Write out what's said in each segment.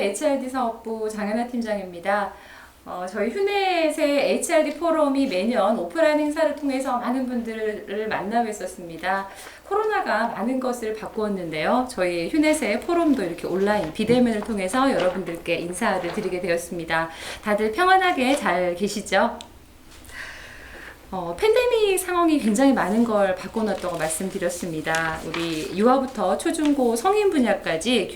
HRD 사업부 장현아 팀장입니다. 저희 휴넷의 HRD 포럼이 매년 오프라인 행사를 통해서 많은 분들을 만나고 있었습니다. 코로나가 많은 것을 바꾸었는데요. 저희 휴넷의 포럼도 이렇게 온라인 비대면을 통해서 여러분들께 인사를 드리게 되었습니다. 다들 평안하게 잘 계시죠? 팬데믹 상황이 굉장히 많은 걸 바꿔놨다고 말씀드렸습니다. 우리 유아부터 초중고 성인 분야까지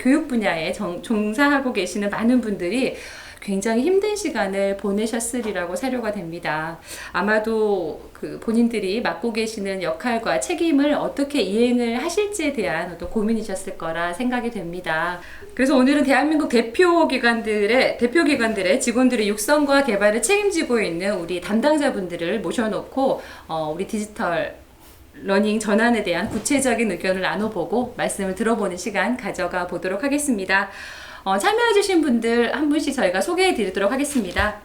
교육 분야에 종사하고 계시는 많은 분들이 굉장히 힘든 시간을 보내셨으리라고 사료가 됩니다. 아마도 본인들이 맡고 계시는 역할과 책임을 어떻게 이행을 하실지에 대한 어떤 고민이셨을 거라 생각이 됩니다. 그래서 오늘은 대한민국 대표 기관들의 직원들의 육성과 개발을 책임지고 있는 우리 담당자분들을 모셔놓고 우리 디지털 러닝 전환에 대한 구체적인 의견을 나눠보고 말씀을 들어보는 시간 가져가 보도록 하겠습니다. 참여해주신 분들 한 분씩 저희가 소개해 드리도록 하겠습니다.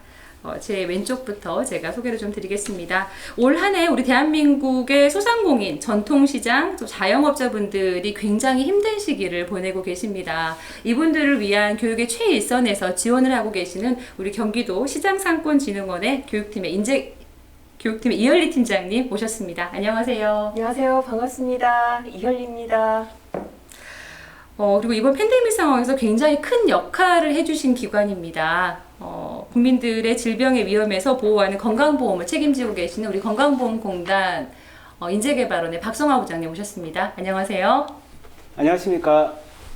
제 왼쪽부터 제가 소개를 좀 드리겠습니다. 올 한 해 우리 대한민국의 소상공인, 전통시장, 또 자영업자분들이 굉장히 힘든 시기를 보내고 계십니다. 이분들을 위한 교육의 최일선에서 지원을 하고 계시는 우리 경기도 시장상권진흥원의 교육팀의 이현리 팀장님 모셨습니다. 안녕하세요. 안녕하세요. 반갑습니다. 이현리입니다. 그리고 이번 팬데믹 상황에서 굉장히 큰 역할을 해주신 기관입니다. 국민들의 질병의 위험에서 보호하는 건강보험을 책임지고 계시는 우리 건강보험공단 인재개발원의 박성화 부장님 모셨습니다. 안녕하세요. 안녕하십니까.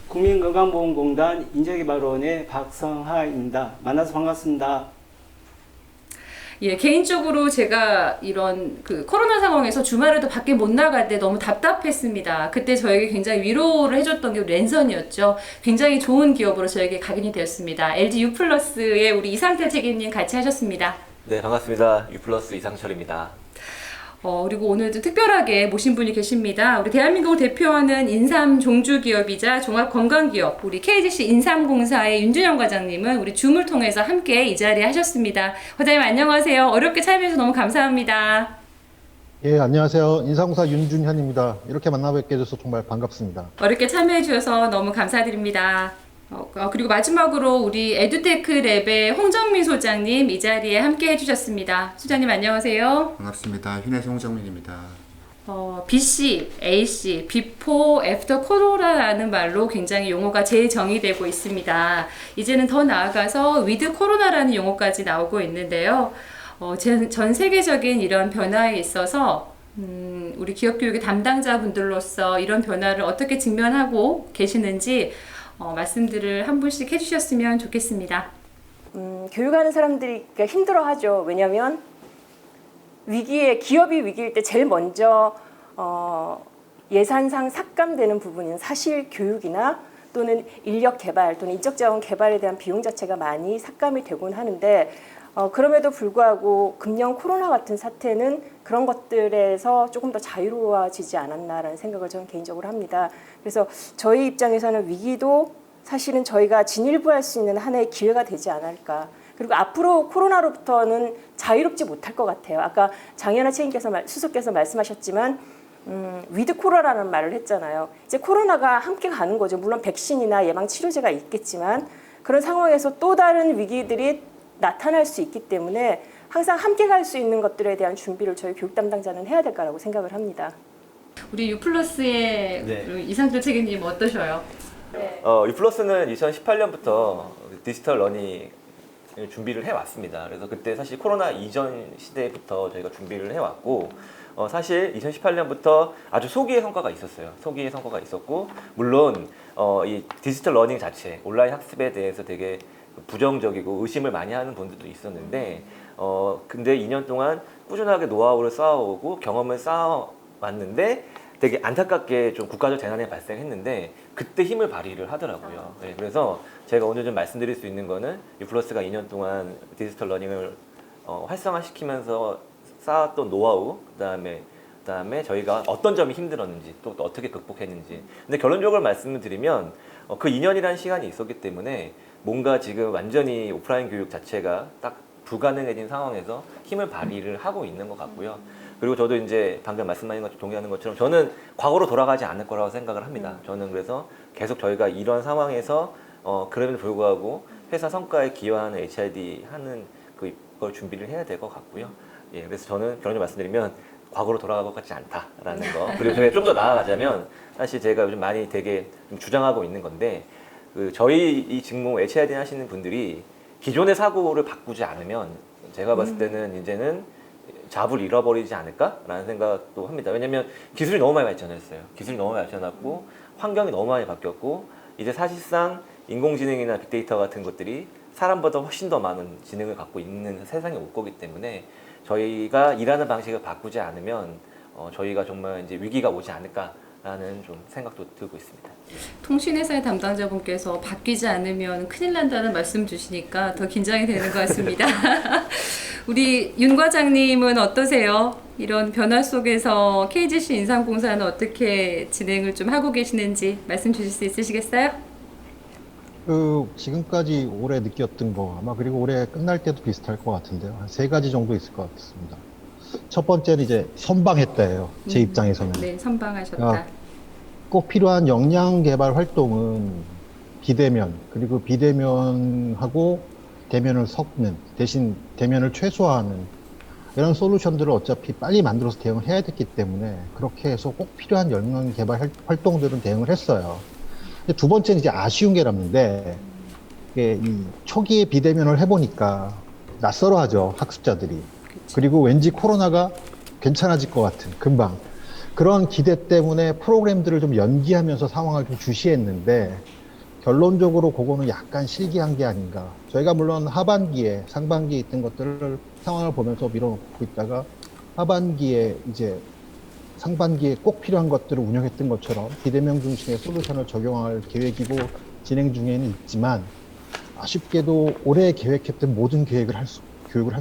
국민건강보험공단 인재개발원의 박성하입니다. 만나서 반갑습니다. 예, 개인적으로 제가 이런 코로나 상황에서 주말에도 밖에 못 나갈 때 너무 답답했습니다. 그때 저에게 굉장히 위로를 해줬던 게 랜선이었죠. 굉장히 좋은 기업으로 저에게 각인이 되었습니다. LG U+의 우리 이상철 책임님 같이 하셨습니다. 네, 반갑습니다. U+ 이상철입니다. 그리고 오늘도 특별하게 모신 분이 계십니다. 우리 대한민국을 대표하는 인삼 종주기업이자 종합건강기업 우리 KGC 인삼공사의 윤준영 과장님은 우리 줌을 통해서 함께 이 자리에 하셨습니다. 과장님 안녕하세요. 어렵게 참여해주셔서 너무 감사합니다. 예, 안녕하세요. 인삼공사 윤준현입니다. 이렇게 만나뵙게 돼서 정말 반갑습니다. 어렵게 참여해주셔서 너무 감사드립니다. 그리고 마지막으로 우리 에듀테크랩의 홍정민 소장님 이 자리에 함께 해주셨습니다. 소장님 안녕하세요. 반갑습니다. 휴넷 홍정민입니다. BC, AC, 비포, 애프터 코로나라는 말로 굉장히 용어가 재정의되고 있습니다. 이제는 더 나아가서 위드 코로나라는 용어까지 나오고 있는데요. 전 세계적인 이런 변화에 있어서 우리 기업 교육의 담당자분들로서 이런 변화를 어떻게 직면하고 계시는지 말씀들을 한 분씩 해주셨으면 좋겠습니다. 교육하는 사람들이 힘들어하죠. 왜냐하면 기업이 위기일 때 제일 먼저 예산상 삭감되는 부분은 사실 교육이나 또는 인력 개발 또는 인적 자원 개발에 대한 비용 자체가 많이 삭감이 되곤 하는데 그럼에도 불구하고 금년 코로나 같은 사태는 그런 것들에서 조금 더 자유로워지지 않았나라는 생각을 저는 개인적으로 합니다. 그래서 저희 입장에서는 위기도 사실은 저희가 진일보할 수 있는 하나의 기회가 되지 않을까. 그리고 앞으로 코로나로부터는 자유롭지 못할 것 같아요. 아까 장현아 수석께서 말씀하셨지만 위드 코로나라는 말을 했잖아요. 이제 코로나가 함께 가는 거죠. 물론 백신이나 예방 치료제가 있겠지만 그런 상황에서 또 다른 위기들이 나타날 수 있기 때문에 항상 함께 갈 수 있는 것들에 대한 준비를 저희 교육 담당자는 해야 될 거라고 생각을 합니다. 우리 U+의 네. 이상철 책임님 어떠셔요? 네. U+는 2018년부터 디지털 러닝 준비를 해왔습니다. 그래서 그때 사실 코로나 이전 시대부터 저희가 준비를 해왔고 사실 2018년부터 아주 소기의 성과가 있었어요. 소기의 성과가 있었고 물론 이 디지털 러닝 자체 온라인 학습에 대해서 되게 부정적이고 의심을 많이 하는 분들도 있었는데 근데 2년 동안 꾸준하게 노하우를 쌓아오고 경험을 쌓아왔는데 되게 안타깝게 좀 국가적 재난이 발생했는데 그때 힘을 발휘를 하더라고요. 네, 그래서 제가 오늘 좀 말씀드릴 수 있는 거는 U+가 2년 동안 디지털 러닝을 활성화시키면서 쌓았던 노하우 그다음에 저희가 어떤 점이 힘들었는지 또 어떻게 극복했는지. 근데 결론적으로 말씀을 드리면 그 2년이라는 시간이 있었기 때문에 뭔가 지금 완전히 오프라인 교육 자체가 딱 불가능해진 상황에서 힘을 발휘를 하고 있는 것 같고요. 그리고 저도 이제 방금 말씀하신 것처럼 동의하는 것처럼 저는 과거로 돌아가지 않을 거라고 생각을 합니다. 저는 그래서 계속 저희가 이런 상황에서 그럼에도 불구하고 회사 성과에 기여하는 HRD 하는 그걸 준비를 해야 될 것 같고요. 예, 그래서 저는 결론을 말씀드리면 과거로 돌아갈 것 같지 않다라는 거. 그리고 제가 좀 더 나아가자면 사실 제가 요즘 많이 되게 좀 주장하고 있는 건데 저희 이 직무 HRD 하시는 분들이 기존의 사고를 바꾸지 않으면 제가 봤을 때는 이제는 잡을 잃어버리지 않을까라는 생각도 합니다. 왜냐하면 기술이 너무 많이 발전했어요. 기술이 너무 많이 발전했고 환경이 너무 많이 바뀌었고 이제 사실상 인공지능이나 빅데이터 같은 것들이 사람보다 훨씬 더 많은 지능을 갖고 있는 세상에 올 거기 때문에 저희가 일하는 방식을 바꾸지 않으면 저희가 정말 이제 위기가 오지 않을까라는 좀 생각도 들고 있습니다. 통신회사의 담당자분께서 바뀌지 않으면 큰일 난다는 말씀 주시니까 더 긴장이 되는 것 같습니다. 우리 윤 과장님은 어떠세요? 이런 변화 속에서 KGC 인삼공사는 어떻게 진행을 좀 하고 계시는지 말씀 주실 수 있으시겠어요? 지금까지 올해 느꼈던 거 아마 그리고 올해 끝날 때도 비슷할 것 같은데요. 한 3가지 정도 있을 것 같습니다. 첫 번째는 이제 선방했다예요. 제 입장에서는. 네, 선방하셨다. 꼭 필요한 역량 개발 활동은 비대면 그리고 비대면하고 대면을 섞는 대신 대면을 최소화하는 이런 솔루션들을 어차피 빨리 만들어서 대응을 해야 됐기 때문에 그렇게 해서 꼭 필요한 역량 개발 활동들은 대응을 했어요. 두 번째는 이제 아쉬운 게 남는데 이 초기에 비대면을 해보니까 낯설어하죠 학습자들이. 그리고 왠지 코로나가 괜찮아질 것 같은 금방 그런 기대 때문에 프로그램들을 좀 연기하면서 상황을 좀 주시했는데 결론적으로 그거는 약간 실기한 게 아닌가. 저희가 물론 하반기에 상반기에 있던 것들을 상황을 보면서 밀어놓고 있다가 하반기에 이제 상반기에 꼭 필요한 것들을 운영했던 것처럼 비대면 중심의 솔루션을 적용할 계획이고 진행 중에는 있지만 아쉽게도 올해 계획했던 모든 교육을 할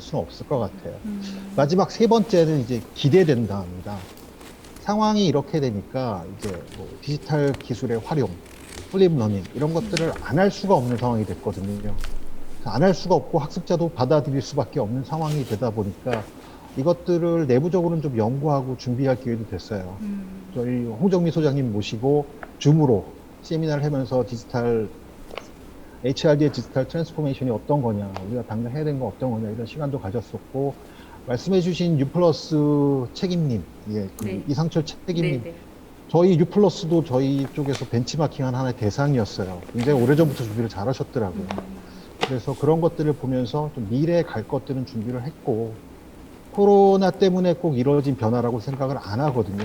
수는 없을 것 같아요. 마지막 3번째는 이제 기대된다입니다. 상황이 이렇게 되니까 이제 뭐 디지털 기술의 활용, 플립 러닝 이런 것들을 안 할 수가 없는 상황이 됐거든요. 안 할 수가 없고 학습자도 받아들일 수밖에 없는 상황이 되다 보니까 이것들을 내부적으로는 좀 연구하고 준비할 기회도 됐어요. 저희 홍정미 소장님 모시고 줌으로 세미나를 하면서 HRD의 디지털 트랜스포메이션이 어떤 거냐, 우리가 당장 해야 되는 건 어떤 거냐 이런 시간도 가졌었고 말씀해주신 유플러스 책임님, 네. 이상철 책임님, 네. 저희 유플러스도 저희 쪽에서 벤치마킹한 하나의 대상이었어요. 굉장히 오래전부터 준비를 잘 하셨더라고요. 그래서 그런 것들을 보면서 좀 미래에 갈 것들은 준비를 했고 코로나 때문에 꼭 이루어진 변화라고 생각을 안 하거든요.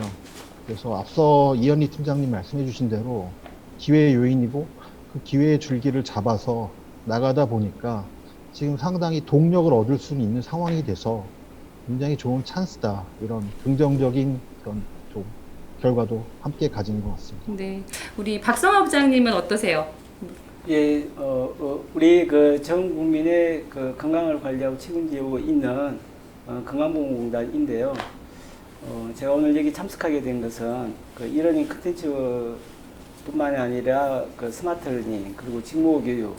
그래서 앞서 이현리 팀장님 말씀해 주신 대로 기회의 요인이고 그 기회의 줄기를 잡아서 나가다 보니까 지금 상당히 동력을 얻을 수 있는 상황이 돼서 굉장히 좋은 찬스다. 이런 긍정적인 그런 좀 결과도 함께 가진 것 같습니다. 네, 우리 박성화 부장님은 어떠세요? 예, 우리 그 전 국민의 그 건강을 관리하고 책임지고 있는 건강보험공단인데요. 제가 오늘 여기 참석하게 된 것은 그 이러닝 컨텐츠뿐만이 아니라 그 스마트 러닝 그리고 직무 교육,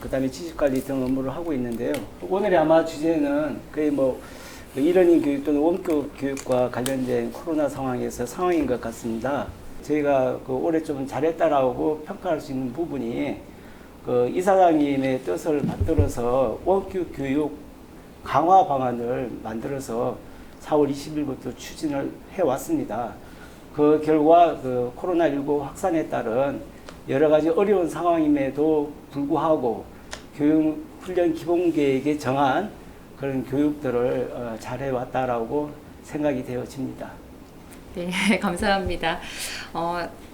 그다음에 지식관리 등 업무를 하고 있는데요. 오늘의 아마 주제는 거의 뭐 이러닝 교육 또는 원격 교육과 관련된 코로나 상황인 것 같습니다. 저희가 그 올해 좀 잘했다라고 평가할 수 있는 부분이 그 이사장님의 뜻을 받들어서 원격 교육 강화 방안을 만들어서 4월 20일부터 추진을 해왔습니다. 그 결과 그 코로나19 확산에 따른 여러 가지 어려운 상황임에도 불구하고 교육 훈련 기본 계획에 정한 그런 교육들을 잘 해왔다라고 생각이 되어집니다. 네, 감사합니다.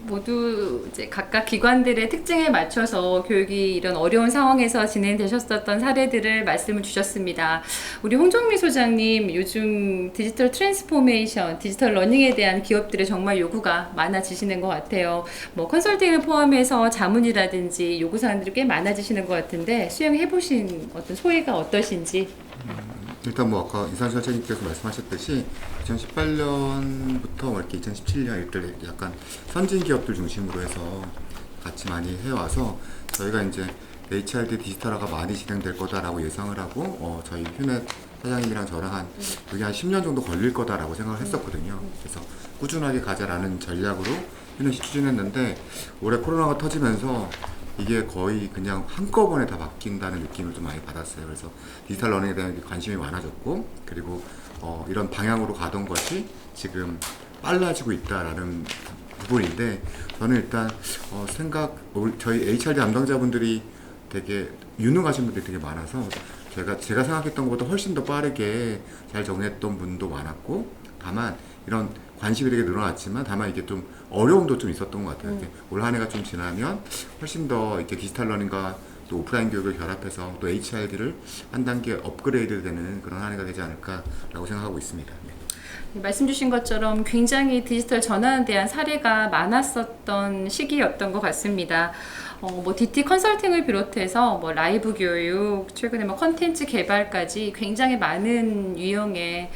모두 이제 각각 기관들의 특징에 맞춰서 교육이 이런 어려운 상황에서 진행되셨었던 사례들을 말씀을 주셨습니다. 우리 홍정미 소장님, 요즘 디지털 트랜스포메이션, 디지털 러닝에 대한 기업들의 정말 요구가 많아지시는 것 같아요. 뭐 컨설팅을 포함해서 자문이라든지 요구사항들이 꽤 많아지시는 것 같은데 수행해보신 어떤 소회가 어떠신지? 일단 뭐 아까 이상철 책임께서 말씀하셨듯이 2018년부터 이렇게 2017년 이렇게 약간 선진 기업들 중심으로 해서 같이 많이 해와서 저희가 이제 HRD 디지털화가 많이 진행될 거다라고 예상을 하고 저희 휴넷 사장님이랑 저랑 그게 한 10년 정도 걸릴 거다라고 생각을 했었거든요. 그래서 꾸준하게 가자라는 전략으로 휴넷이 추진했는데 올해 코로나가 터지면서 이게 거의 그냥 한꺼번에 다 바뀐다는 느낌을 좀 많이 받았어요. 그래서 디지털 러닝에 대한 관심이 많아졌고, 그리고 이런 방향으로 가던 것이 지금 빨라지고 있다라는 부분인데, 저는 일단 저희 HRD 담당자분들이 되게 유능하신 분들이 되게 많아서 제가 생각했던 것보다 훨씬 더 빠르게 잘 정했던 분도 많았고, 다만 이런 관심이 되게 늘어났지만 다만 이게 좀 어려움도 좀 있었던 것 같아요. 올 한 해가 좀 지나면 훨씬 더 이렇게 디지털 러닝과 또 오프라인 교육을 결합해서 또 HRD를 한 단계 업그레이드 되는 그런 한 해가 되지 않을까라고 생각하고 있습니다. 네. 말씀 주신 것처럼 굉장히 디지털 전환에 대한 사례가 많았었던 시기였던 것 같습니다. 뭐 DT 컨설팅을 비롯해서 뭐 라이브 교육, 최근에 뭐 컨텐츠 개발까지 굉장히 많은 유형의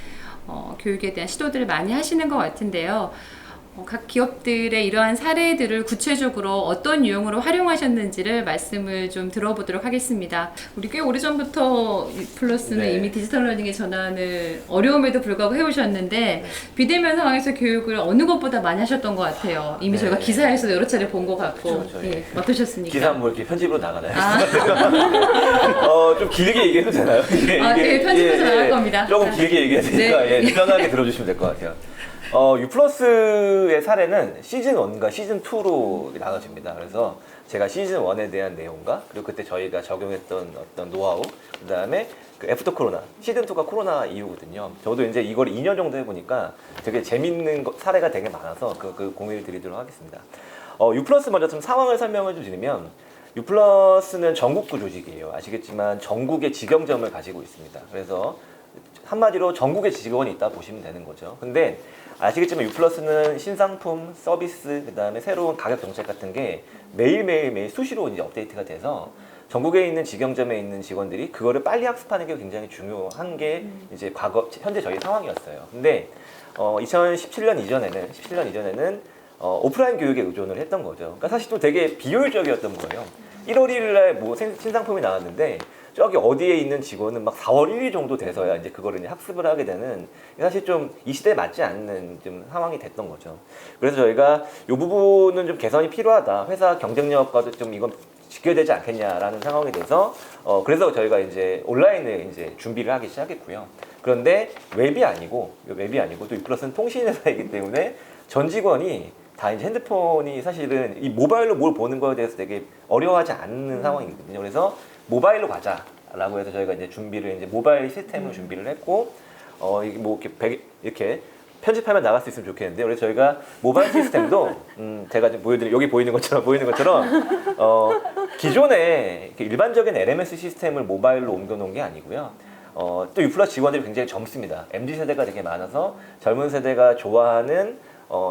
교육에 대한 시도들을 많이 하시는 것 같은데요. 각 기업들의 이러한 사례들을 구체적으로 어떤 유형으로 활용하셨는지를 말씀을 좀 들어보도록 하겠습니다. 우리 꽤 오래전부터 플러스는 네. 이미 디지털 러닝의 전환을 어려움에도 불구하고 해오셨는데 비대면 상황에서 교육을 어느 것보다 많이 하셨던 것 같아요. 이미 네. 저희가 기사에서 여러 차례 본 것 같고. 그렇죠, 예, 예. 어떠셨습니까? 기사 뭐 이렇게 편집으로 나가나요? 아. 좀 길게 얘기해도 되나요? 예, 편집해서 나갈 겁니다. 조금 길게 얘기해야 되니까 네. 편하게 들어주시면 될 것 같아요. U+의 사례는 시즌 1과 시즌 2로 나눠집니다. 그래서 제가 시즌 1에 대한 내용과 그리고 그때 저희가 적용했던 어떤 노하우, 그 다음에 그 애프터 코로나, 시즌 2가 코로나 이후거든요. 저도 이제 이걸 2년 정도 해보니까 되게 재밌는 사례가 되게 많아서 그 공유를 드리도록 하겠습니다. U+ 먼저 좀 상황을 설명을 좀 드리면, U+는 전국구 조직이에요. 아시겠지만 전국의 직영점을 가지고 있습니다. 그래서 한마디로 전국에 직원이 있다 보시면 되는 거죠. 근데 아시겠지만 U+는 신상품, 서비스, 그 다음에 새로운 가격 정책 같은 게 매일 수시로 이제 업데이트가 돼서 전국에 있는 직영점에 있는 직원들이 그거를 빨리 학습하는 게 굉장히 중요한 게 이제 현재 저희 상황이었어요. 근데 2017년 이전에는 오프라인 교육에 의존을 했던 거죠. 그러니까 사실 또 되게 비효율적이었던 거예요. 1월 1일 날 뭐 신상품이 나왔는데 저기 어디에 있는 직원은 막 4월 1일 정도 돼서야 이제 그거를 이제 학습을 하게 되는, 사실 좀 이 시대에 맞지 않는 좀 상황이 됐던 거죠. 그래서 저희가 이 부분은 좀 개선이 필요하다. 회사 경쟁력과도 좀 이건 지켜야 되지 않겠냐라는 상황이 돼서 그래서 저희가 이제 온라인을 이제 준비를 하기 시작했고요. 그런데 웹이 아니고 또 U+는 통신회사이기 때문에 전 직원이 다 이제 핸드폰이 사실은 이 모바일로 뭘 보는 거에 대해서 되게 어려워하지 않는 상황이거든요. 그래서 모바일로 가자라고 해서 저희가 이제 모바일 시스템을 준비를 했고, 이게 뭐 이렇게 편집하면 나갈 수 있으면 좋겠는데, 그래서 저희가 모바일 시스템도 제가 지금 여기 보이는 것처럼 기존에 이렇게 일반적인 LMS 시스템을 모바일로 옮겨놓은 게 아니고요. 또 U+ 직원들이 굉장히 젊습니다. MZ 세대가 되게 많아서 젊은 세대가 좋아하는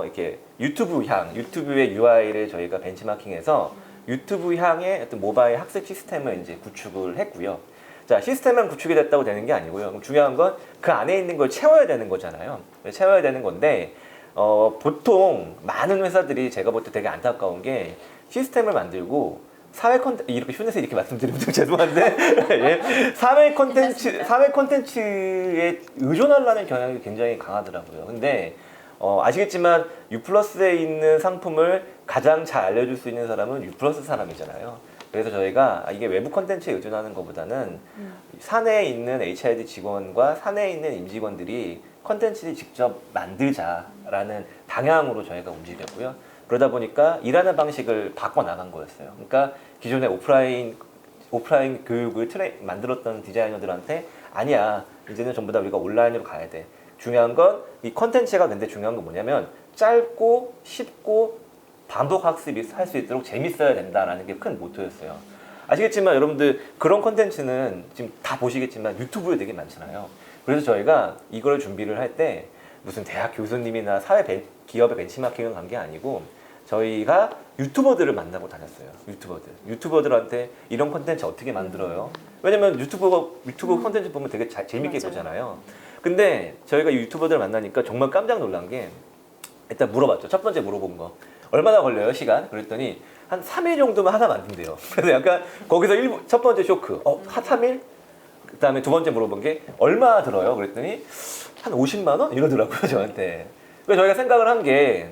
이렇게 유튜브의 UI를 저희가 벤치마킹해서 유튜브 향의 어떤 모바일 학습 시스템을 이제 구축을 했고요. 자, 시스템만 구축이 됐다고 되는 게 아니고요. 중요한 건 그 안에 있는 걸 채워야 되는 거잖아요. 채워야 되는 건데, 보통 많은 회사들이 제가 볼 때 되게 안타까운 게 시스템을 만들고 이렇게 휴넷에 이렇게 말씀드리면 좀 죄송한데, 예, 사회 콘텐츠에 의존하려는 경향이 굉장히 강하더라고요. 근데 아시겠지만 U+에 있는 상품을 가장 잘 알려줄 수 있는 사람은 U+ 사람이잖아요. 그래서 저희가 이게 외부 콘텐츠에 의존하는 것보다는 사내에 있는 HRD 직원과 사내에 있는 임직원들이 콘텐츠를 직접 만들자라는 방향으로 저희가 움직였고요. 그러다 보니까 일하는 방식을 바꿔나간 거였어요. 그러니까 기존에 오프라인 교육을 만들었던 디자이너들한테 아니야, 이제는 전부 다 우리가 온라인으로 가야 돼. 중요한 건 이 컨텐츠가, 근데 중요한 건 뭐냐면 짧고 쉽고 반복 학습이 할 수 있도록 재밌어야 된다라는 게 큰 모토였어요. 아시겠지만 여러분들 그런 컨텐츠는 지금 다 보시겠지만 유튜브에 되게 많잖아요. 그래서 저희가 이걸 준비를 할 때 무슨 대학 교수님이나 기업의 벤치마킹을 간 게 아니고 저희가 유튜버들을 만나고 다녔어요. 유튜버들한테 이런 컨텐츠 어떻게 만들어요? 왜냐면 유튜브 컨텐츠 보면 되게 재밌게 보잖아요. 근데 저희가 유튜버들을 만나니까 정말 깜짝 놀란 게, 일단 물어봤죠. 첫 번째 물어본 거, 얼마나 걸려요, 시간? 그랬더니 한 3일 정도면 하나 만든대요. 그래서 약간 거기서 첫 번째 쇼크, 3일? 그 다음에 두 번째 물어본 게 얼마 들어요? 그랬더니 한 50만 원? 이러더라고요, 저한테. 그래서 저희가 생각을 한 게,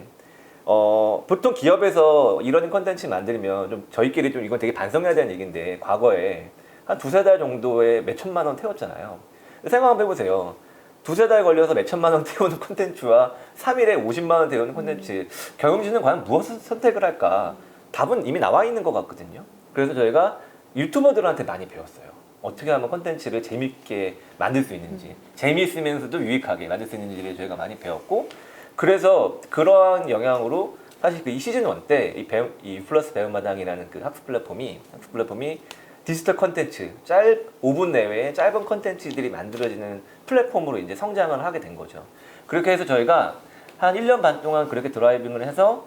보통 기업에서 이런 콘텐츠 만들면 좀 저희끼리 좀 이건 되게 반성해야 되는 얘기인데 과거에 한 두세 달 정도에 몇 천만 원 태웠잖아요. 생각 한번 해보세요. 두세 달 걸려서 몇 천만 원 태우는 콘텐츠와 3일에 50만 원 태우는 콘텐츠, 경영진은 과연 무엇을 선택을 할까? 답은 이미 나와 있는 것 같거든요. 그래서 저희가 유튜버들한테 많이 배웠어요. 어떻게 하면 콘텐츠를 재밌게 만들 수 있는지, 재미있으면서도 유익하게 만들 수 있는지를 저희가 많이 배웠고, 그래서 그러한 영향으로 사실 그 시즌 1 때 이 플러스 배움마당이라는 그 학습 플랫폼이 디지털 콘텐츠, 5분 내외의 짧은 콘텐츠들이 만들어지는 플랫폼으로 이제 성장을 하게 된 거죠. 그렇게 해서 저희가 한 1년 반 동안 그렇게 드라이빙을 해서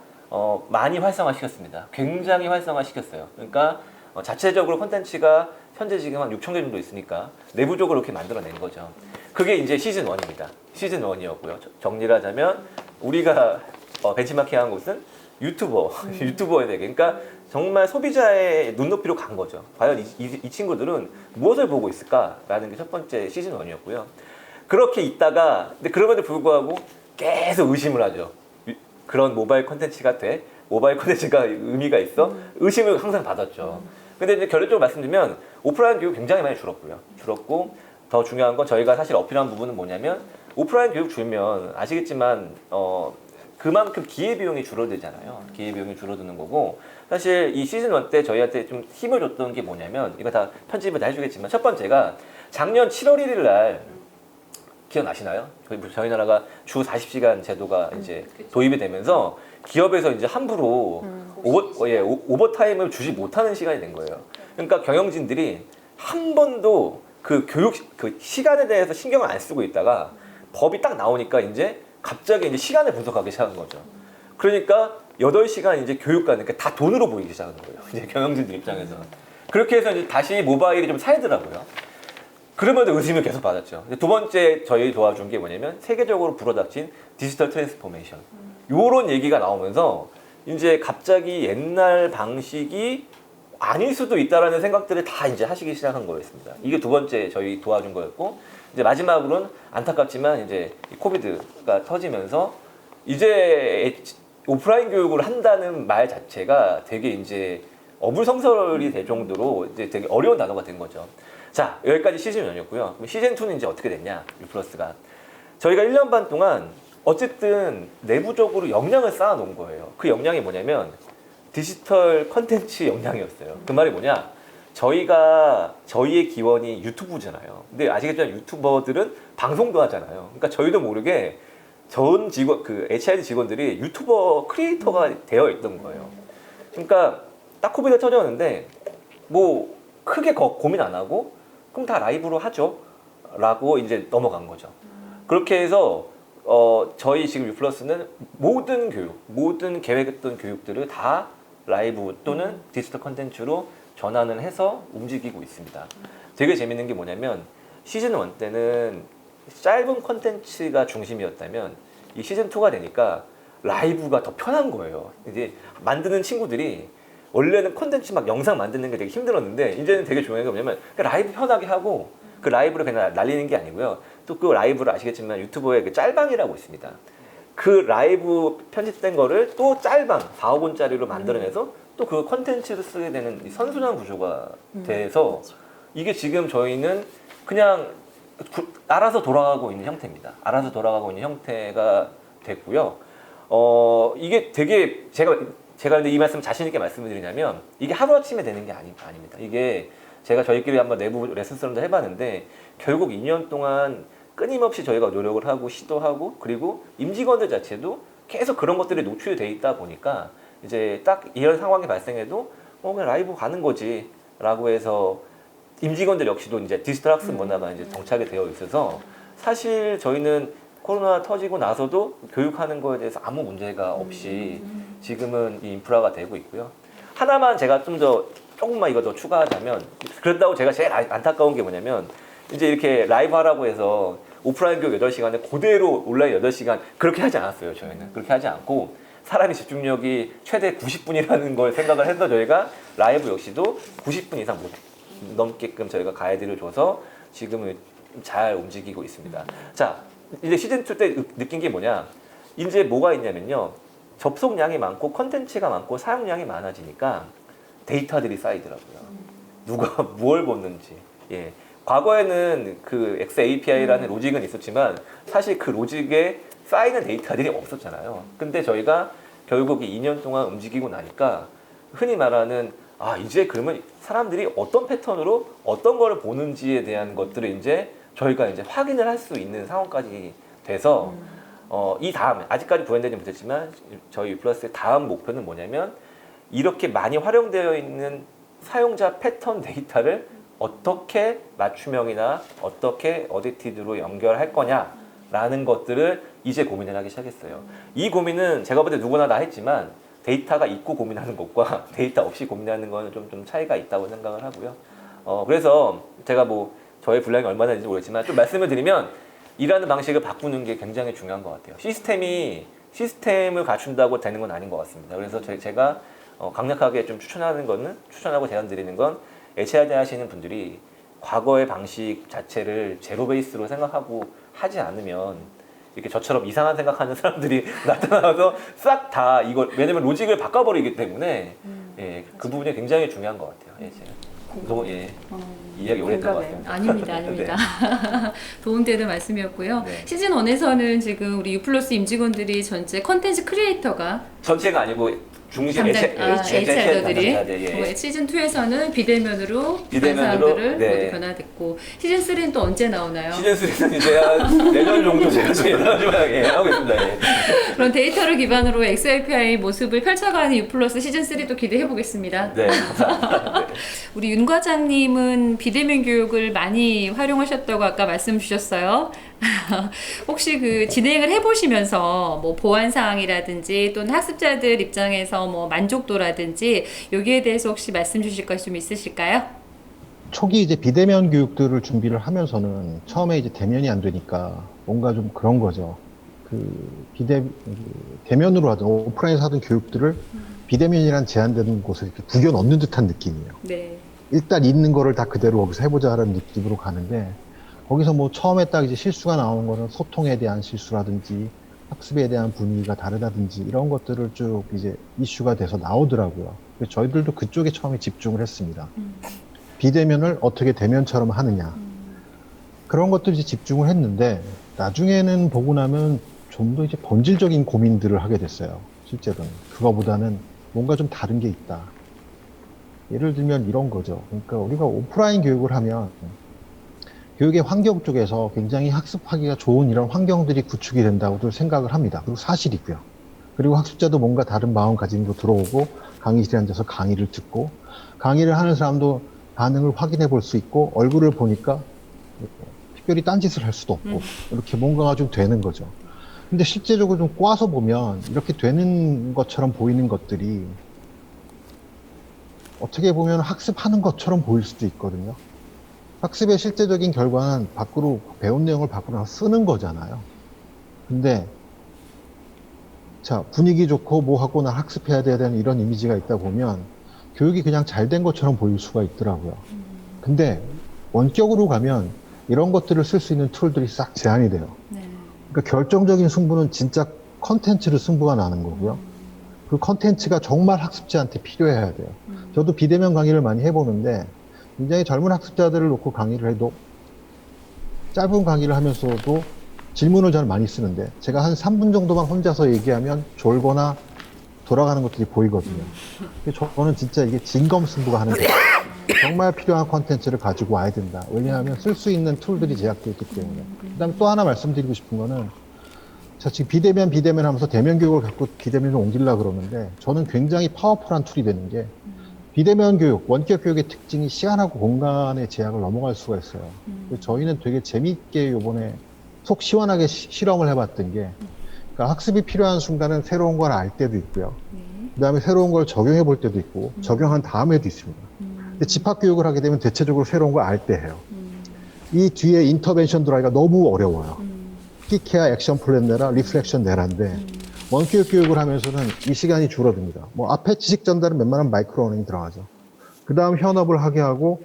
많이 활성화시켰습니다. 굉장히 활성화시켰어요. 그러니까 자체적으로 콘텐츠가 현재 지금 한 6천 개 정도 있으니까 내부적으로 이렇게 만들어낸 거죠. 그게 이제 시즌 1입니다. 시즌 1이었고요. 정리를 하자면 우리가 벤치마킹한 곳은 유튜버에 대해, 그러니까 정말 소비자의 눈높이로 간 거죠. 과연 이 친구들은 무엇을 보고 있을까라는 게 첫 번째 시즌 1이었고요. 그렇게 있다가 근데 그럼에도 불구하고 계속 의심을 하죠. 그런 모바일 콘텐츠가 돼? 모바일 콘텐츠가 의미가 있어? 의심을 항상 받았죠. 근데 이제 결론적으로 말씀드리면 오프라인 교육 굉장히 많이 줄었고 더 중요한 건 저희가 사실 어필한 부분은 뭐냐면 오프라인 교육 줄면 아시겠지만 그만큼 기회비용이 줄어들잖아요. 기회비용이 줄어드는 거고, 사실 이 시즌 1 때 저희한테 좀 힘을 줬던 게 뭐냐면, 이거 다 편집을 다 해주겠지만, 첫 번째가 작년 7월 1일 날 기억나시나요? 저희 나라가 주 40시간 제도가 이제 도입이 되면서 기업에서 이제 함부로 오버타임을 주지 못하는 시간이 된 거예요. 그러니까 경영진들이 한 번도 그 시간에 대해서 신경을 안 쓰고 있다가 법이 딱 나오니까 이제 갑자기 이제 시간을 분석하기 시작한 거죠. 그러니까 8시간 이제 교육가, 그러니까 다 돈으로 보이기 시작하는 거예요. 이제 경영진들 입장에서. 그렇게 해서 이제 다시 모바일이 좀 살더라고요. 그러면도 의심을 계속 받았죠. 두 번째 저희 도와준 게 뭐냐면 세계적으로 불어닥친 디지털 트랜스포메이션. 요런 얘기가 나오면서 이제 갑자기 옛날 방식이 아닐 수도 있다라는 생각들을 다 이제 하시기 시작한 거였습니다. 이게 두 번째 저희 도와준 거였고, 이제 마지막으로는 안타깝지만 이제 코비드가 터지면서 이제 오프라인 교육을 한다는 말 자체가 되게 이제 어불성설이 될 정도로 이제 되게 어려운 단어가 된 거죠. 자, 여기까지 시즌 1이었고요. 그럼 시즌 2는 이제 어떻게 됐냐, 유플러스가. 저희가 1년 반 동안 어쨌든 내부적으로 역량을 쌓아 놓은 거예요. 그 역량이 뭐냐면 디지털 컨텐츠 역량이었어요. 그 말이 뭐냐? 저희의 기원이 유튜브잖아요. 근데 아시겠지만 유튜버들은 방송도 하잖아요. 그러니까 저희도 모르게 전 직원, HID 직원들이 유튜버 크리에이터가 되어 있던 거예요. 그러니까 딱 코비드 터졌는데 뭐 크게 고민 안 하고 그럼 다 라이브로 하죠. 라고 이제 넘어간 거죠. 그렇게 해서 저희 지금 유플러스는 모든 계획했던 교육들을 다 라이브 또는 디지털 컨텐츠로 전환을 해서 움직이고 있습니다. 되게 재밌는 게 뭐냐면 시즌 1 때는 짧은 컨텐츠가 중심이었다면 이 시즌 2가 되니까 라이브가 더 편한 거예요. 이제 만드는 친구들이 원래는 콘텐츠 막 영상 만드는 게 되게 힘들었는데 이제는 되게 중요한 게 뭐냐면 라이브 편하게 하고 그 라이브를 그냥 날리는 게 아니고요. 또 그 라이브를 아시겠지만 유튜브에 그 짤방이라고 있습니다. 그 라이브 편집된 거를 또 짤방 4, 5분짜리로 만들어내서 또 그 컨텐츠를 쓰게 되는 이 선순환 구조가 돼서 이게 지금 저희는 그냥 알아서 돌아가고 있는 형태입니다. 알아서 돌아가고 있는 형태가 됐고요. 이게 되게 제가 근데 이 말씀 자신 있게 말씀을 드리냐면 이게 하루아침에 되는 게 아닙니다. 이게 제가 저희끼리 한번 내부 레슨스럼도 해봤는데 결국 2년 동안 끊임없이 저희가 노력을 하고 시도하고 그리고 임직원들 자체도 계속 그런 것들이 노출이 돼 있다 보니까 이제 딱 이런 상황이 발생해도 그냥 라이브 가는 거지 라고 해서 임직원들 역시도 이제 디지털 학습 문화가 이제 정착이 되어 있어서 사실 저희는 코로나 터지고 나서도 교육하는 거에 대해서 아무 문제가 없이 지금은 이 인프라가 되고 있고요. 하나만 제가 조금만 이거 더 추가하자면 그렇다고 제가 제일 안타까운 게 뭐냐면 이제 이렇게 라이브 하라고 해서 오프라인 교육 8시간에 그대로 온라인 8시간 그렇게 하지 않았어요. 저희는 그렇게 하지 않고 사람의 집중력이 최대 90분이라는 걸 생각을 해서 저희가 라이브 역시도 90분 이상 못 넘게끔 저희가 가이드를 줘서 지금은 잘 움직이고 있습니다. 자, 이제 시즌2 때 느낀 게 뭐냐? 이제 뭐가 있냐면요. 접속량이 많고 컨텐츠가 많고 사용량이 많아지니까 데이터들이 쌓이더라고요. 누가 무엇을 봤는지. 예. 과거에는 그 XAPI라는 로직은 있었지만 사실 그 로직에 쌓이는 데이터들이 없었잖아요. 근데 저희가 결국 이 2년 동안 움직이고 나니까 흔히 말하는 이제 그러면 사람들이 어떤 패턴으로 어떤 거를 보는지에 대한 것들을 이제 저희가 이제 확인을 할 수 있는 상황까지 돼서 이 다음에 아직까지 구현되지 못했지만 저희 유플러스의 다음 목표는 뭐냐면 이렇게 많이 활용되어 있는 사용자 패턴 데이터를 어떻게 맞춤형이나 어떻게 어딕티드로 연결할 거냐라는 것들을 이제 고민을 하기 시작했어요. 이 고민은 제가 볼 때 누구나 다 했지만 데이터가 있고 고민하는 것과 데이터 없이 고민하는 거는 좀 차이가 있다고 생각을 하고요. 그래서 제가 뭐 저의 분량이 얼마나 되는지 모르겠지만 좀 말씀을 드리면 일하는 방식을 바꾸는 게 굉장히 중요한 것 같아요. 시스템을 갖춘다고 되는 건 아닌 것 같습니다. 그래서 제가 강력하게 좀 추천하고 제안 드리는 건 HRD 하시는 분들이 과거의 방식 자체를 제로 베이스로 생각하고 하지 않으면 이렇게 저처럼 이상한 생각하는 사람들이 나타나서 싹 다 이걸 왜냐면 로직을 바꿔버리기 때문에 예, 그 부분이 굉장히 중요한 것 같아요. 예, 제가 너무 이야기 오래 했던 것 같아요. 아닙니다. 도움되는 말씀이었고요. 네. 시즌 1에서는 지금 우리 유플러스 임직원들이 전체 컨텐츠 크리에이터가 전체가 아니고 중심 HR들이 예. 시즌 2에서는 비대면으로 비대면으로, 사항들을 네. 모두 변화됐고 시즌 3는 또 언제 나오나요? 시즌 3는 이제 한 내년 정도 제가 예상을 하고 있습니다. 예. 그런 데이터를 기반으로 XAPI 모습을 펼쳐가는 유플러스 시즌 3도 기대해 보겠습니다. 네, 감사합니다. 네. 우리 윤 과장님은 비대면 교육을 많이 활용하셨다고 아까 말씀 주셨어요. 혹시 그 진행을 해보시면서 뭐 보안 사항이라든지 또는 학습자들 입장에서 뭐 만족도라든지 여기에 대해서 혹시 말씀 주실 것이 좀 있으실까요? 초기 이제 비대면 교육들을 준비를 하면서는 처음에 이제 대면이 안 되니까 뭔가 좀 그런 거죠. 대면으로 하든 오프라인에서 하던 교육들을 비대면이란 제한되는 곳에 이렇게 구겨 넣는 듯한 느낌이에요. 네. 일단 있는 거를 다 그대로 거기서 해보자라는 느낌으로 가는데 거기서 뭐 처음에 딱 이제 실수가 나오는 거는 소통에 대한 실수라든지 학습에 대한 분위기가 다르다든지 이런 것들을 쭉 이제 이슈가 돼서 나오더라고요. 그래서 저희들도 그쪽에 처음에 집중을 했습니다. 비대면을 어떻게 대면처럼 하느냐. 그런 것들 이제 집중을 했는데 나중에는 보고 나면 좀 더 이제 본질적인 고민들을 하게 됐어요. 실제로는. 그거보다는 뭔가 좀 다른 게 있다. 예를 들면 이런 거죠. 그러니까 우리가 오프라인 교육을 하면 교육의 환경 쪽에서 굉장히 학습하기가 좋은 이런 환경들이 구축이 된다고도 생각을 합니다. 그리고 사실이고요. 그리고 학습자도 뭔가 다른 마음가짐으로 들어오고 강의실에 앉아서 강의를 듣고 강의를 하는 사람도 반응을 확인해 볼 수 있고 얼굴을 보니까 특별히 딴짓을 할 수도 없고 이렇게 뭔가가 좀 되는 거죠. 근데 실제적으로 좀 꼬아서 보면 이렇게 되는 것처럼 보이는 것들이 어떻게 보면 학습하는 것처럼 보일 수도 있거든요. 학습의 실제적인 결과는 밖으로 배운 내용을 밖으로 나서 쓰는 거잖아요. 근데 자 분위기 좋고 뭐 하고 나 학습해야 되는 이런 이미지가 있다 보면 교육이 그냥 잘 된 것처럼 보일 수가 있더라고요. 근데 원격으로 가면 이런 것들을 쓸 수 있는 툴들이 싹 제한이 돼요. 네. 그러니까 결정적인 승부는 진짜 컨텐츠로 승부가 나는 거고요. 그 컨텐츠가 정말 학습자한테 필요해야 돼요. 저도 비대면 강의를 많이 해보는데 굉장히 젊은 학습자들을 놓고 강의를 해도 짧은 강의를 하면서도 질문을 잘 많이 쓰는데 제가 한 3분 정도만 혼자서 얘기하면 졸거나 돌아가는 것들이 보이거든요. 저는 진짜 이게 진검승부가 하는 거예요. 정말 필요한 콘텐츠를 가지고 와야 된다. 왜냐하면 쓸 수 있는 툴들이 제약되어 있기 때문에. 그 다음에 또 하나 말씀드리고 싶은 거는 자 지금 비대면 하면서 대면 교육을 갖고 비대면으로 옮기려고 그러는데 저는 굉장히 파워풀한 툴이 되는 게 비대면 교육, 원격 교육의 특징이 시간하고 공간의 제약을 넘어갈 수가 있어요. 그래서 저희는 되게 재미있게 요번에 속 시원하게 실험을 해봤던 게 그러니까 학습이 필요한 순간은 새로운 걸 알 때도 있고요. 그 다음에 새로운 걸 적용해 볼 때도 있고 적용한 다음에도 있습니다. 근데 집합교육을 하게 되면 대체적으로 새로운 걸 알 때 해요. 이 뒤에 인터벤션 들어가기가 너무 어려워요. 픽해야 액션 플랜 내라, 리플렉션 내라인데 원격 교육을 하면서는 이 시간이 줄어듭니다. 뭐 앞에 지식 전달은 웬만하면 마이크로 어닝이 들어가죠. 그 다음 현업을 하게 하고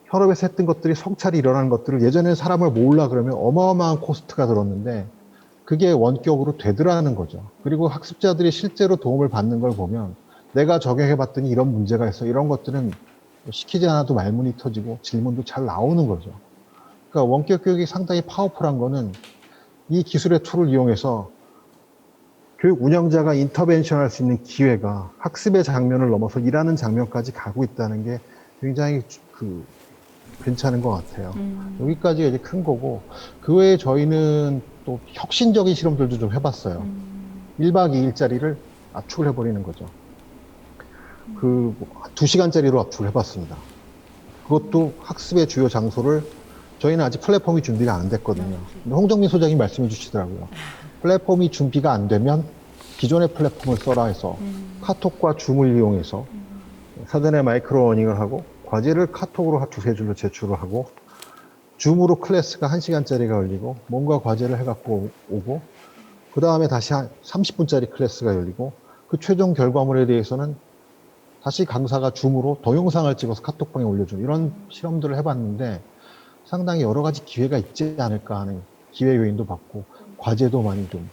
현업에서 했던 것들이 성찰이 일어나는 것들을 예전에는 사람을 모으려 그러면 어마어마한 코스트가 들었는데 그게 원격으로 되더라는 거죠. 그리고 학습자들이 실제로 도움을 받는 걸 보면 내가 적용해 봤더니 이런 문제가 있어. 이런 것들은 시키지 않아도 말문이 터지고 질문도 잘 나오는 거죠. 그러니까 원격 교육이 상당히 파워풀한 거는 이 기술의 툴을 이용해서 교육 운영자가 인터벤션 할 수 있는 기회가 학습의 장면을 넘어서 일하는 장면까지 가고 있다는 게 굉장히 괜찮은 것 같아요. 여기까지가 이제 큰 거고, 그 외에 저희는 또 혁신적인 실험들도 좀 해봤어요. 1박 2일짜리를 압축을 해버리는 거죠. 2시간짜리로 압축을 해봤습니다. 그것도 학습의 주요 장소를 저희는 아직 플랫폼이 준비가 안 됐거든요. 근데 홍정민 소장이 말씀해 주시더라고요. 플랫폼이 준비가 안 되면 기존의 플랫폼을 써라 해서 카톡과 줌을 이용해서 사전에 마이크로러닝을 하고 과제를 카톡으로 두세 줄로 제출을 하고 줌으로 클래스가 1시간짜리가 열리고 뭔가 과제를 해갖고 오고 그 다음에 다시 한 30분짜리 클래스가 열리고 그 최종 결과물에 대해서는 다시 강사가 줌으로 동영상을 찍어서 카톡방에 올려주는 이런 실험들을 해봤는데 상당히 여러 가지 기회가 있지 않을까 하는 기회 요인도 받고 과제도 많이 좀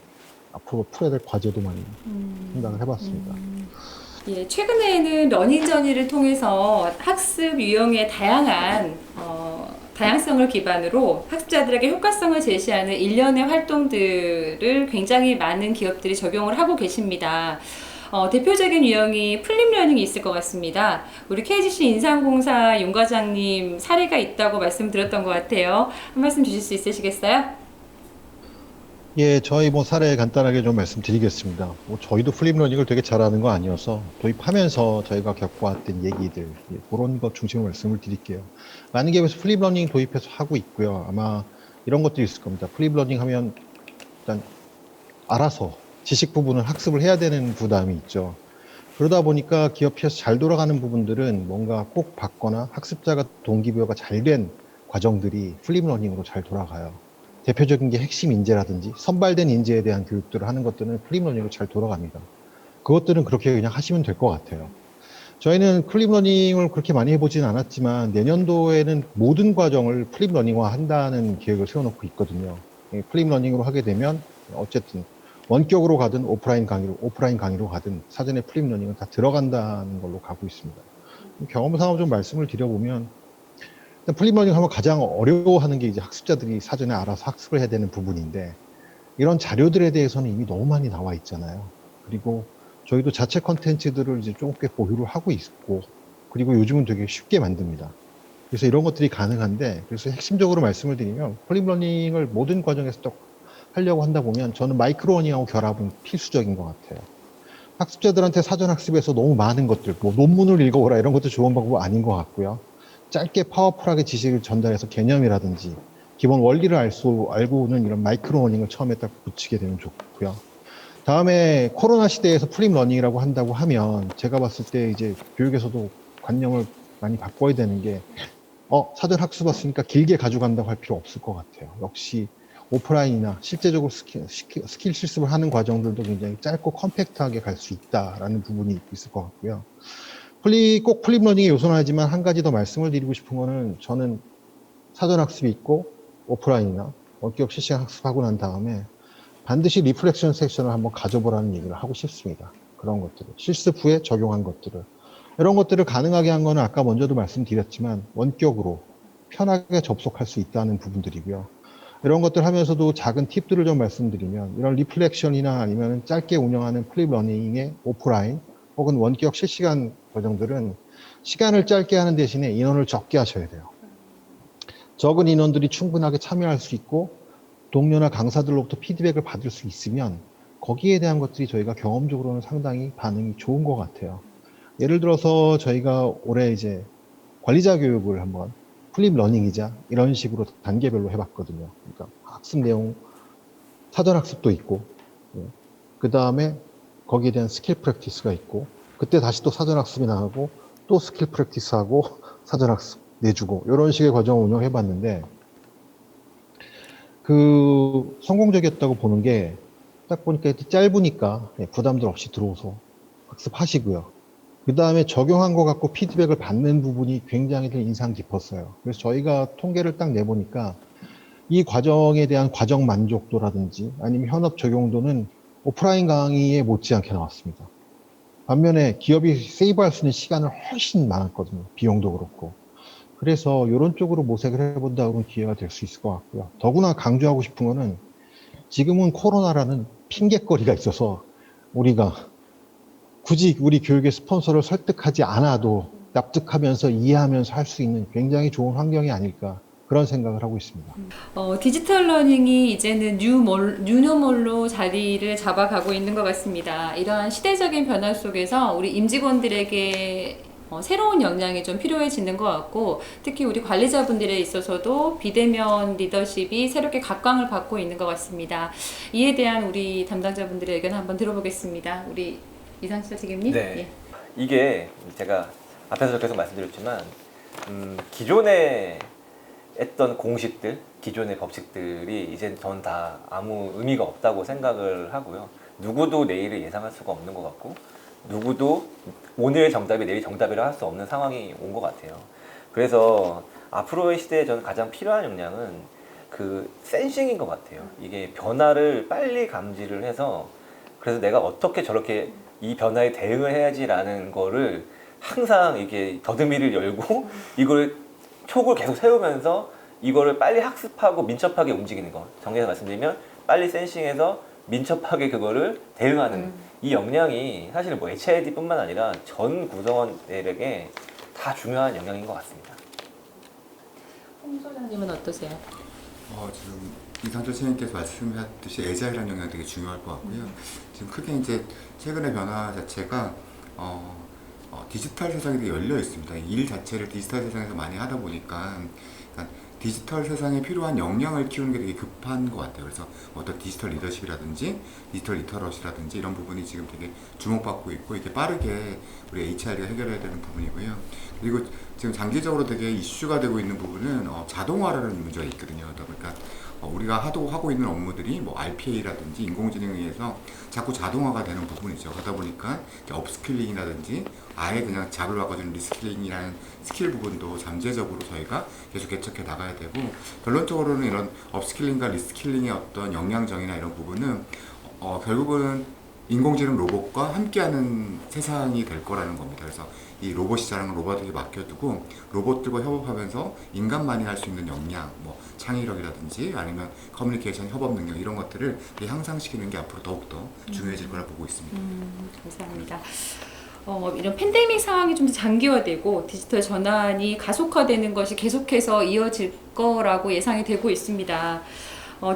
앞으로 풀어야 될 과제도 많이 생각을 해봤습니다. 예, 최근에는 러닝저니를 통해서 학습 유형의 다양성을 기반으로 학습자들에게 효과성을 제시하는 일련의 활동들을 굉장히 많은 기업들이 적용을 하고 계십니다. 대표적인 유형이 플립러닝이 있을 것 같습니다. 우리 KGC 인삼공사 윤 과장님 사례가 있다고 말씀드렸던 것 같아요. 한 말씀 주실 수 있으시겠어요? 예, 저희 사례 간단하게 좀 말씀드리겠습니다. 저희도 플립러닝을 되게 잘하는 거 아니어서 도입하면서 저희가 겪어왔던 얘기들, 그런 것 중심으로 말씀을 드릴게요. 많은 기업에서 플립러닝 도입해서 하고 있고요. 아마 이런 것도 있을 겁니다. 플립러닝 하면 일단 알아서 지식 부분을 학습을 해야 되는 부담이 있죠. 그러다 보니까 기업에서 잘 돌아가는 부분들은 뭔가 꼭 받거나 학습자가 동기부여가 잘 된 과정들이 플립러닝으로 잘 돌아가요. 대표적인 게 핵심 인재라든지 선발된 인재에 대한 교육들을 하는 것들은 플립러닝으로 잘 돌아갑니다. 그것들은 그렇게 그냥 하시면 될 것 같아요. 저희는 플립러닝을 그렇게 많이 해보진 않았지만 내년도에는 모든 과정을 플립러닝화 한다는 계획을 세워놓고 있거든요. 플립러닝으로 하게 되면 어쨌든 원격으로 가든 오프라인 강의로 가든 사전에 플립러닝은 다 들어간다는 걸로 가고 있습니다. 경험상으로 좀 말씀을 드려보면 일단 플립러닝 하면 가장 어려워하는 게 이제 학습자들이 사전에 알아서 학습을 해야 되는 부분인데 이런 자료들에 대해서는 이미 너무 많이 나와 있잖아요. 그리고 저희도 자체 컨텐츠들을 이제 좀 꽤 보유를 하고 있고 그리고 요즘은 되게 쉽게 만듭니다. 그래서 이런 것들이 가능한데 그래서 핵심적으로 말씀을 드리면 플립러닝을 모든 과정에서 또 하려고 한다 보면 저는 마이크로러닝하고 결합은 필수적인 것 같아요. 학습자들한테 사전 학습에서 너무 많은 것들, 논문을 읽어오라 이런 것도 좋은 방법 아닌 것 같고요. 짧게 파워풀하게 지식을 전달해서 개념이라든지 기본 원리를 알고 오는 이런 마이크로러닝을 처음에 딱 붙이게 되면 좋고요. 다음에 코로나 시대에서 플립러닝이라고 한다고 하면 제가 봤을 때 이제 교육에서도 관념을 많이 바꿔야 되는 게 사전 학습 왔으니까 길게 가져간다고 할 필요 없을 것 같아요. 역시 오프라인이나 실제적으로 스킬 실습을 하는 과정들도 굉장히 짧고 컴팩트하게 갈 수 있다라는 부분이 있을 것 같고요. 꼭 플립러닝의 요소는 하지만 한 가지 더 말씀을 드리고 싶은 거는 저는 사전 학습이 있고 오프라인이나 원격 실시간 학습하고 난 다음에 반드시 리플렉션 세션을 한번 가져보라는 얘기를 하고 싶습니다. 그런 것들을 실습 후에 적용한 것들을 이런 것들을 가능하게 한 거는 아까 먼저도 말씀드렸지만 원격으로 편하게 접속할 수 있다는 부분들이고요. 이런 것들 하면서도 작은 팁들을 좀 말씀드리면 이런 리플렉션이나 아니면 짧게 운영하는 플립러닝의 오프라인 혹은 원격 실시간 과정들은 시간을 짧게 하는 대신에 인원을 적게 하셔야 돼요. 적은 인원들이 충분하게 참여할 수 있고 동료나 강사들로부터 피드백을 받을 수 있으면 거기에 대한 것들이 저희가 경험적으로는 상당히 반응이 좋은 것 같아요. 예를 들어서 저희가 올해 이제 관리자 교육을 한번 플립러닝이자 이런 식으로 단계별로 해봤거든요. 그러니까 학습 내용 사전 학습도 있고 그 다음에 거기에 대한 스킬 프랙티스가 있고 그때 다시 또 사전 학습이 나가고 또 스킬 프랙티스하고 사전 학습 내주고 이런 식의 과정을 운영해 봤는데 성공적이었다고 보는 게 딱 보니까 짧으니까 부담들 없이 들어오서 학습하시고요. 그 다음에 적용한 거 갖고 피드백을 받는 부분이 굉장히 인상 깊었어요. 그래서 저희가 통계를 딱 내보니까 이 과정에 대한 과정 만족도라든지 아니면 현업 적용도는 오프라인 강의에 못지않게 나왔습니다. 반면에 기업이 세이브할 수 있는 시간은 훨씬 많았거든요. 비용도 그렇고. 그래서 이런 쪽으로 모색을 해본다 그러면 기회가 될 수 있을 것 같고요. 더구나 강조하고 싶은 거는 지금은 코로나라는 핑계거리가 있어서 우리가 굳이 우리 교육의 스폰서를 설득하지 않아도 납득하면서 이해하면서 할 수 있는 굉장히 좋은 환경이 아닐까 그런 생각을 하고 있습니다. 디지털 러닝이 이제는 뉴노멀로 자리를 잡아가고 있는 것 같습니다. 이러한 시대적인 변화 속에서 우리 임직원들에게 새로운 역량이 좀 필요해지는 것 같고, 특히 우리 관리자분들에 있어서도 비대면 리더십이 새롭게 각광을 받고 있는 것 같습니다. 이에 대한 우리 담당자분들의 의견 한번 들어보겠습니다. 우리 이상철 책임님. 네. 예. 이게 제가 앞에서 계속 말씀드렸지만 기존에 했던 공식들, 기존의 법칙들이 이제 전 다 아무 의미가 없다고 생각을 하고요. 누구도 내일을 예상할 수가 없는 것 같고, 누구도 오늘 정답이 내일 정답이라 할 수 없는 상황이 온 것 같아요. 그래서 앞으로의 시대에 저는 가장 필요한 역량은 그 센싱인 것 같아요. 이게 변화를 빨리 감지를 해서, 그래서 내가 어떻게 저렇게 이 변화에 대응을 해야지라는 거를 항상 이게 더듬이를 열고 이걸 촉을 계속 세우면서 이거를 빨리 학습하고 민첩하게 움직이는 거. 정리해서 말씀드리면 빨리 센싱해서 민첩하게 그거를 대응하는 이 역량이 사실 뭐 HID뿐만 아니라 전 구성원들에게 다 중요한 역량인 것 같습니다. 홍 소장님은 어떠세요? 지금 이상철 선생님께서 말씀하셨듯이 애자일한 영향이 되게 중요할 것 같고요. 지금 크게 이제 최근의 변화 자체가 디지털 세상이 되게 열려 있습니다. 일 자체를 디지털 세상에서 많이 하다 보니까 디지털 세상에 필요한 역량을 키우는 게 되게 급한 것 같아요. 그래서 어떤 디지털 리더십이라든지 디지털 리터러시라든지 이런 부분이 지금 되게 주목받고 있고, 이게 빠르게 우리 HR가 해결해야 되는 부분이고요. 그리고 지금 장기적으로 되게 이슈가 되고 있는 부분은 자동화라는 문제가 있거든요. 그러다 보니까 우리가 하고 있는 업무들이 뭐 RPA라든지 인공지능에 의해서 자꾸 자동화가 되는 부분이죠. 그러다 보니까 업스킬링이라든지 아예 그냥 잡을 바꿔주는 리스킬링이라는 스킬 부분도 잠재적으로 저희가 계속 개척해 나가야 되고, 결론적으로는 이런 업스킬링과 리스킬링의 어떤 역량정의나 이런 부분은 결국은 인공지능 로봇과 함께하는 세상이 될 거라는 겁니다. 그래서 이 로봇 시장은 로봇에게 맡겨두고 로봇들과 협업하면서 인간만이 할 수 있는 역량, 뭐 창의력이라든지 아니면 커뮤니케이션, 협업 능력 이런 것들을 향상시키는 게 앞으로 더욱더 중요해질 거라 보고 있습니다. 감사합니다. 이런 팬데믹 상황이 좀 더 장기화되고 디지털 전환이 가속화되는 것이 계속해서 이어질 거라고 예상이 되고 있습니다.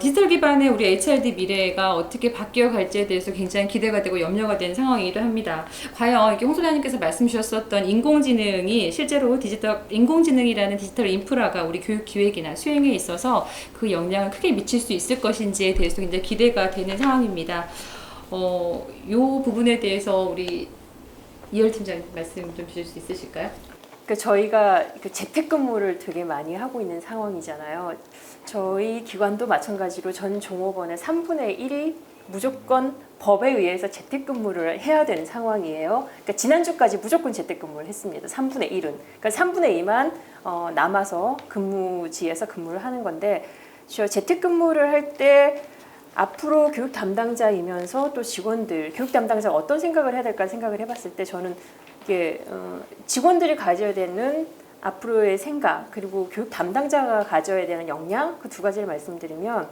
디지털 기반의 우리 HRD 미래가 어떻게 바뀌어 갈지에 대해서 굉장히 기대가 되고 염려가 되는 상황이기도 합니다. 과연 이렇게 홍 소장님께서 말씀 주셨었던 인공지능이 실제로 인공지능이라는 디지털 인프라가 우리 교육 기획이나 수행에 있어서 그 영향을 크게 미칠 수 있을 것인지에 대해서 굉장히 기대가 되는 상황입니다. 이 부분에 대해서 우리 이열 팀장님 말씀 좀 주실 수 있으실까요? 저희가 재택근무를 되게 많이 하고 있는 상황이잖아요. 저희 기관도 마찬가지로 전 종업원의 3분의 1이 무조건 법에 의해서 재택근무를 해야 되는 상황이에요. 그러니까 지난주까지 무조건 재택근무를 했습니다. 3분의 1은. 그러니까 3분의 2만 남아서 근무지에서 근무를 하는 건데, 저 재택근무를 할 때 앞으로 교육 담당자이면서 또 직원들, 교육 담당자가 어떤 생각을 해야 될까 생각을 해봤을 때, 저는 이게 직원들이 가져야 되는 앞으로의 생각, 그리고 교육 담당자가 가져야 되는 역량, 그 두 가지를 말씀드리면,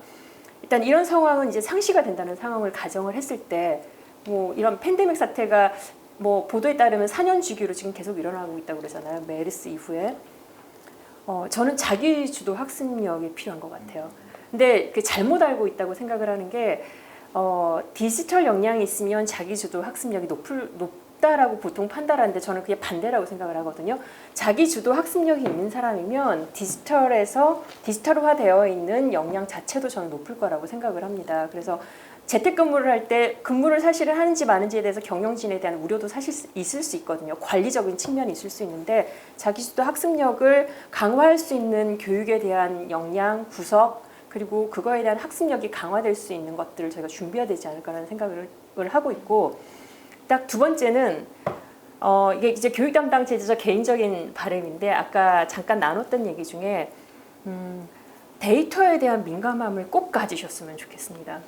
일단 이런 상황은 이제 상시가 된다는 상황을 가정을 했을 때, 뭐 이런 팬데믹 사태가 뭐 보도에 따르면 4년 주기로 지금 계속 일어나고 있다고 그러잖아요. 메르스 이후에. 저는 자기 주도 학습력이 필요한 것 같아요. 근데 그 잘못 알고 있다고 생각을 하는 게, 디지털 역량이 있으면 자기 주도 학습력이 높다라고 보통 판단하는데, 저는 그게 반대라고 생각을 하거든요. 자기 주도 학습력이 있는 사람이면 디지털화되어 있는 역량 자체도 저는 높을 거라고 생각을 합니다. 그래서 재택근무를 할 때 근무를 사실은 하는지 마는지에 대해서 경영진에 대한 우려도 사실 있을 수 있거든요. 관리적인 측면이 있을 수 있는데, 자기주도 학습력을 강화할 수 있는 교육에 대한 역량, 구석, 그리고 그거에 대한 학습력이 강화될 수 있는 것들을 저희가 준비해야 되지 않을까라는 생각을 하고 있고, 딱 두 번째는 이게 이제 교육 담당 제자 개인적인 바람인데, 아까 잠깐 나눴던 얘기 중에 데이터에 대한 민감함을 꼭 가지셨으면 좋겠습니다.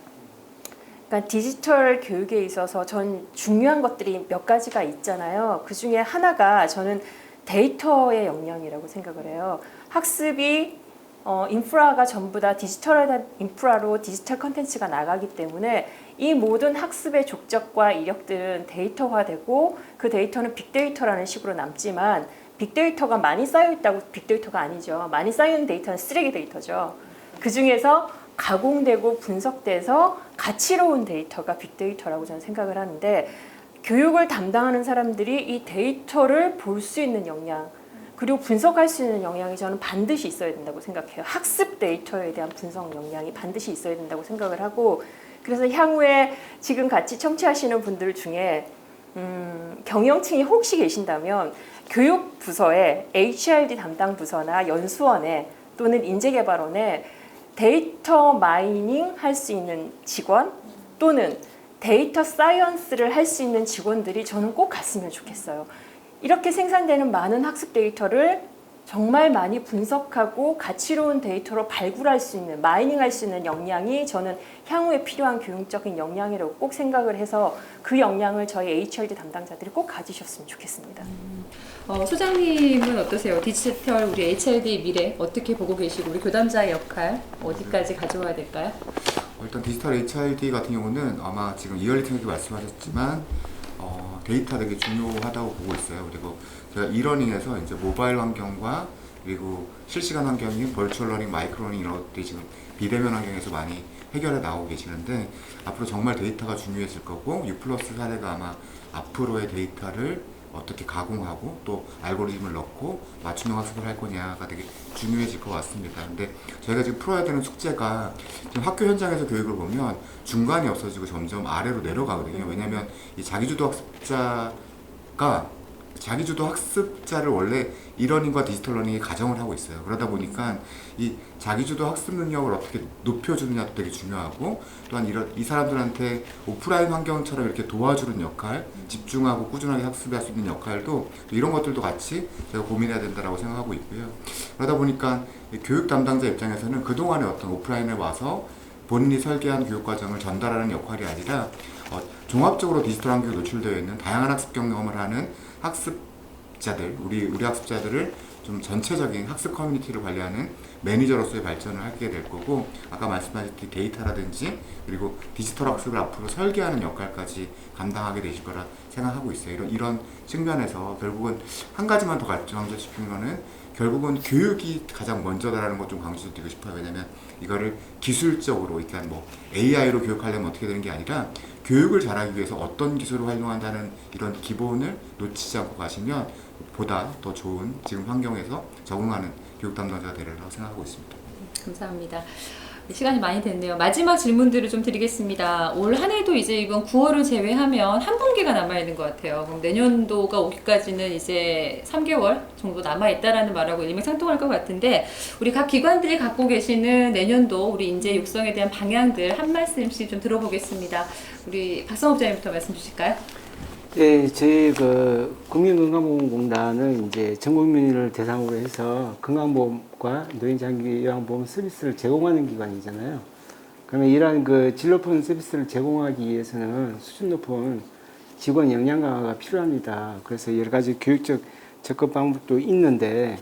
그러니까 디지털 교육에 있어서 전 중요한 것들이 몇 가지가 있잖아요. 그 중에 하나가 저는 데이터의 역량이라고 생각을 해요. 학습이 인프라가 전부 다 디지털한 인프라로 디지털 컨텐츠가 나가기 때문에 이 모든 학습의 족적과 이력들은 데이터화되고 그 데이터는 빅데이터라는 식으로 남지만 빅데이터가 많이 쌓여있다고 빅데이터가 아니죠. 많이 쌓여있는 데이터는 쓰레기 데이터죠. 그 중에서 가공되고 분석돼서 가치로운 데이터가 빅데이터라고 저는 생각을 하는데 교육을 담당하는 사람들이 이 데이터를 볼 수 있는 역량 그리고 분석할 수 있는 역량이 저는 반드시 있어야 된다고 생각해요. 학습 데이터에 대한 분석 역량이 반드시 있어야 된다고 생각을 하고 그래서 향후에 지금 같이 청취하시는 분들 중에 경영층이 혹시 계신다면 교육부서에 HRD 담당 부서나 연수원에 또는 인재개발원에 데이터 마이닝 할 수 있는 직원 또는 데이터 사이언스를 할 수 있는 직원들이 저는 꼭 갔으면 좋겠어요. 이렇게 생산되는 많은 학습 데이터를 정말 많이 분석하고 가치로운 데이터로 발굴할 수 있는, 마이닝할 수 있는 역량이 저는 향후에 필요한 교육적인 역량이라고 꼭 생각을 해서 그 역량을 저희 HRD 담당자들이 꼭 가지셨으면 좋겠습니다. 소장님은 어떠세요? 디지털 우리 HRD 미래 어떻게 보고 계시고 우리 교담자의 역할 어디까지 가져와야 될까요? 일단 디지털 HRD 같은 경우는 아마 지금 이얼리팀에서 말씀하셨지만 데이터 되게 중요하다고 보고 있어요. 그리고 제가 이러닝에서 이제 모바일 환경과 그리고 실시간 환경인 벌추얼 러닝, 마이크로 러닝 이런 것들이 지금 비대면 환경에서 많이 해결해 나오고 계시는데 앞으로 정말 데이터가 중요해질 거고 6플러스 사례가 아마 앞으로의 데이터를 어떻게 가공하고 또 알고리즘을 넣고 맞춤형 학습을 할 거냐가 되게 중요해질 것 같습니다. 근데 저희가 지금 풀어야 되는 숙제가 지금 학교 현장에서 교육을 보면 중간이 없어지고 점점 아래로 내려가거든요. 왜냐하면 이 자기주도 학습자를 원래 이러닝과 디지털 러닝이 가정을 하고 있어요. 그러다 보니까 이 자기주도 학습 능력을 어떻게 높여주느냐도 되게 중요하고 또한 이 사람들한테 오프라인 환경처럼 이렇게 도와주는 역할, 집중하고 꾸준하게 학습할 수 있는 역할도 이런 것들도 같이 제가 고민해야 된다고 생각하고 있고요. 그러다 보니까 교육 담당자 입장에서는 그동안의 어떤 오프라인에 와서 본인이 설계한 교육과정을 전달하는 역할이 아니라 종합적으로 디지털 환경에 노출되어 있는 다양한 학습 경험을 하는 학습자들, 우리 학습자들을 좀 전체적인 학습 커뮤니티를 관리하는 매니저로서의 발전을 하게 될 거고 아까 말씀하셨듯이 데이터라든지 그리고 디지털 학습을 앞으로 설계하는 역할까지 감당하게 되실 거라 생각하고 있어요. 이런 측면에서 결국은 한 가지만 더 강조시키는 거는 결국은 교육이 가장 먼저다라는 것 좀 강조드리고 싶어요. 왜냐면 이거를 기술적으로 그러니까 뭐 AI로 교육하려면 어떻게 되는 게 아니라 교육을 잘하기 위해서 어떤 기술을 활용한다는 이런 기본을 놓치지 않고 가시면 보다 더 좋은 지금 환경에서 적응하는 교육 담당자가 되리라고 생각하고 있습니다. 감사합니다. 시간이 많이 됐네요. 마지막 질문들을 좀 드리겠습니다. 올 한 해도 이제 이번 9월을 제외하면 한 분기가 남아있는 것 같아요. 그럼 내년도가 오기까지는 이제 3개월 정도 남아있다라는 말하고 일맥상통할 것 같은데 우리 각 기관들이 갖고 계시는 내년도 우리 인재 육성에 대한 방향들 한 말씀씩 좀 들어보겠습니다. 우리 박성업자님부터 말씀 주실까요? 네, 저희 국민건강보험공단은 이제 전 국민을 대상으로 해서 건강보험과 노인장기 요양보험 서비스를 제공하는 기관이잖아요. 그러면 이러한 질 높은 서비스를 제공하기 위해서는 수준 높은 직원 역량 강화가 필요합니다. 그래서 여러 가지 교육적 접근 방법도 있는데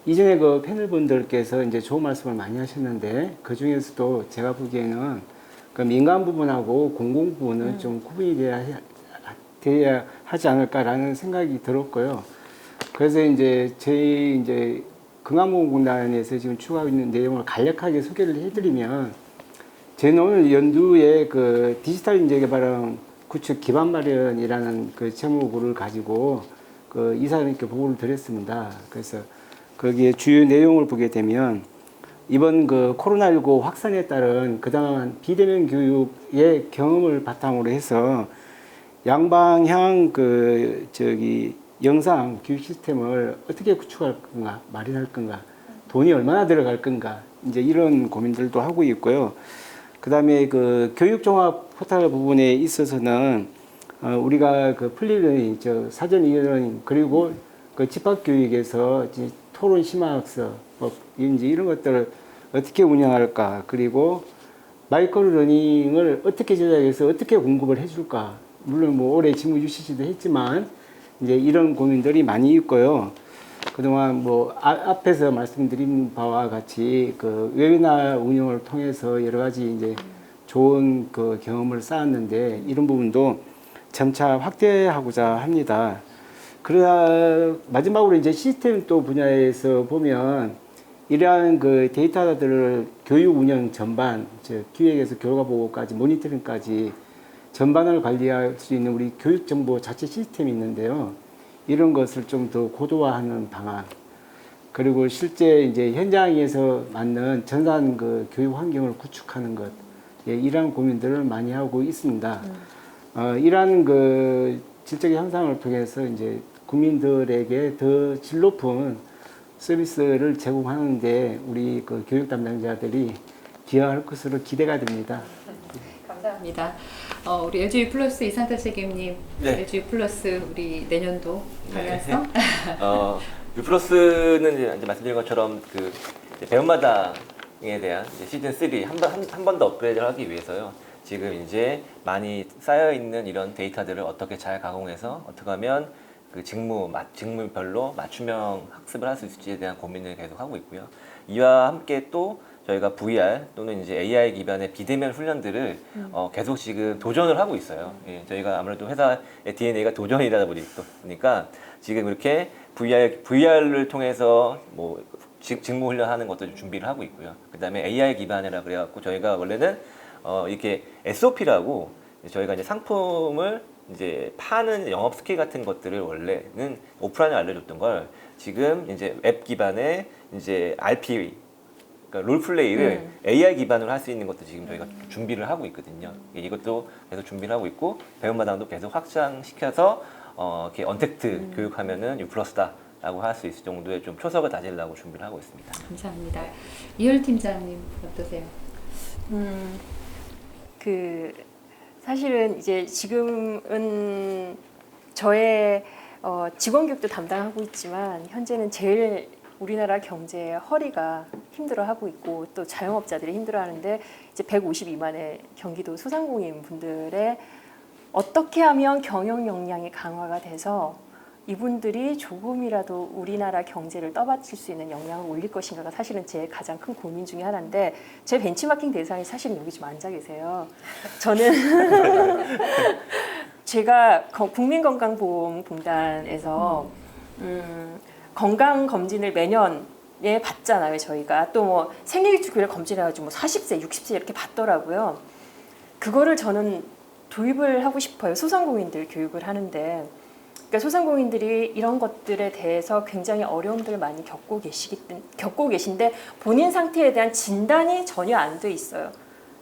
이전에 패널분들께서 이제 좋은 말씀을 많이 하셨는데 그 중에서도 제가 보기에는 민간 부분하고 공공 부분은 좀 구분이 돼야 하지 않을까라는 생각이 들었고요. 그래서 저희 건강보험공단에서 지금 추구하고 있는 내용을 간략하게 소개를 해드리면, 저희는 오늘 연두에 디지털 인재개발원 구축 기반 마련이라는 제목을 가지고 이사님께 보고를 드렸습니다. 그래서 거기에 주요 내용을 보게 되면, 이번 코로나19 확산에 따른 그동안 비대면 교육의 경험을 바탕으로 해서 양방향 영상 교육 시스템을 어떻게 구축할 건가, 마련할 건가, 돈이 얼마나 들어갈 건가, 이제 이런 고민들도 하고 있고요. 그 다음에 교육종합 포털 부분에 있어서는 우리가 플리러닝, 사전 이러닝, 그리고 집합교육에서 토론 심화학습, 이런 것들을 어떻게 운영할까, 그리고 마이크로 러닝을 어떻게 제작해서 어떻게 공급을 해줄까. 물론 뭐 올해 직무 유치도 했지만 이제 이런 고민들이 많이 있고요. 그동안 뭐 앞에서 말씀드린 바와 같이 그 웨비나 운영을 통해서 여러 가지 이제 좋은 그 경험을 쌓았는데 이런 부분도 점차 확대하고자 합니다. 그러다 마지막으로 이제 시스템 또 분야에서 보면 이러한 그 데이터들을 교육 운영 전반, 즉 기획에서 결과 보고까지 모니터링까지 전반을 관리할 수 있는 우리 교육 정보 자체 시스템이 있는데요. 이런 것을 좀 더 고도화하는 방안, 그리고 실제 이제 현장에서 맞는 전산 그 교육 환경을 구축하는 것, 예, 이러한 고민들을 많이 하고 있습니다. 이러한 그 질적인 향상을 통해서 이제 국민들에게 더 질 높은 서비스를 제공하는데 우리 그 교육 담당자들이 기여할 것으로 기대가 됩니다. 감사합니다. 우리 LG 플러스 이상태 책임님, 네. LG 플러스 우리 내년도 방향성. 유플러스는 이제 말씀드린 것처럼 그 이제 배움마당에 대한 이제 시즌 3 한 번 더 업그레이드를 하기 위해서요. 지금 이제 많이 쌓여 있는 이런 데이터들을 어떻게 잘 가공해서 어떻게 하면 그 직무별로 맞춤형 학습을 할 수 있을지에 대한 고민을 계속 하고 있고요. 이와 함께 또 저희가 VR 또는 이제 AI 기반의 비대면 훈련들을 계속 지금 도전을 하고 있어요. 예, 저희가 아무래도 회사의 DNA가 도전이다 보니까 지금 이렇게 VR를 통해서 뭐 직무 훈련하는 것도 좀 준비를 하고 있고요. 그다음에 AI 기반이라 그래갖고 저희가 원래는 이렇게 SOP라고 저희가 이제 상품을 이제 파는 영업 스킬 같은 것들을 원래는 오프라인에 알려줬던 걸 지금 이제 웹 기반의 이제 RP, 그러니까 롤플레이를 AI 기반으로 할 수 있는 것도 지금 저희가 준비를 하고 있거든요. 이것도 계속 준비를 하고 있고 배움마당도 계속 확장시켜서 이렇게 언택트 교육하면은 U+다라고 할 수 있을 정도의 좀 초석을 다지려고 준비를 하고 있습니다. 감사합니다. 이열 팀장님 어떠세요? 사실은 이제 지금은 저의 직원 교육도 담당하고 있지만 현재는 제일 우리나라 경제의 허리가 힘들어하고 있고 또 자영업자들이 힘들어하는데 이제 152만의 경기도 소상공인 분들의 어떻게 하면 경영 역량이 강화가 돼서 이분들이 조금이라도 우리나라 경제를 떠받칠 수 있는 역량을 올릴 것인가가 사실은 제 가장 큰 고민 중에 하나인데 제 벤치마킹 대상이 사실은 여기 좀 앉아 계세요. 저는 제가 국민건강보험공단에서 건강검진을 매년에 받잖아요. 저희가 또 뭐 생리주기를 검진해가지고 뭐 40세, 60세 이렇게 받더라고요. 그거를 저는 도입을 하고 싶어요. 소상공인들 교육을 하는데. 그러니까 소상공인들이 이런 것들에 대해서 굉장히 어려움들을 많이 겪고 계신데 본인 상태에 대한 진단이 전혀 안 돼 있어요.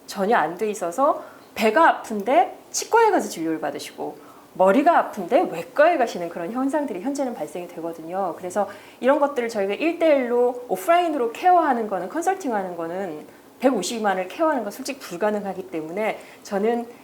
전혀 안 돼 있어서 배가 아픈데 치과에 가서 진료를 받으시고 머리가 아픈데 외과에 가시는 그런 현상들이 현재는 발생이 되거든요. 그래서 이런 것들을 저희가 1대1로 오프라인으로 케어하는 거는 컨설팅하는 거는 152만을 케어하는 건 솔직히 불가능하기 때문에 저는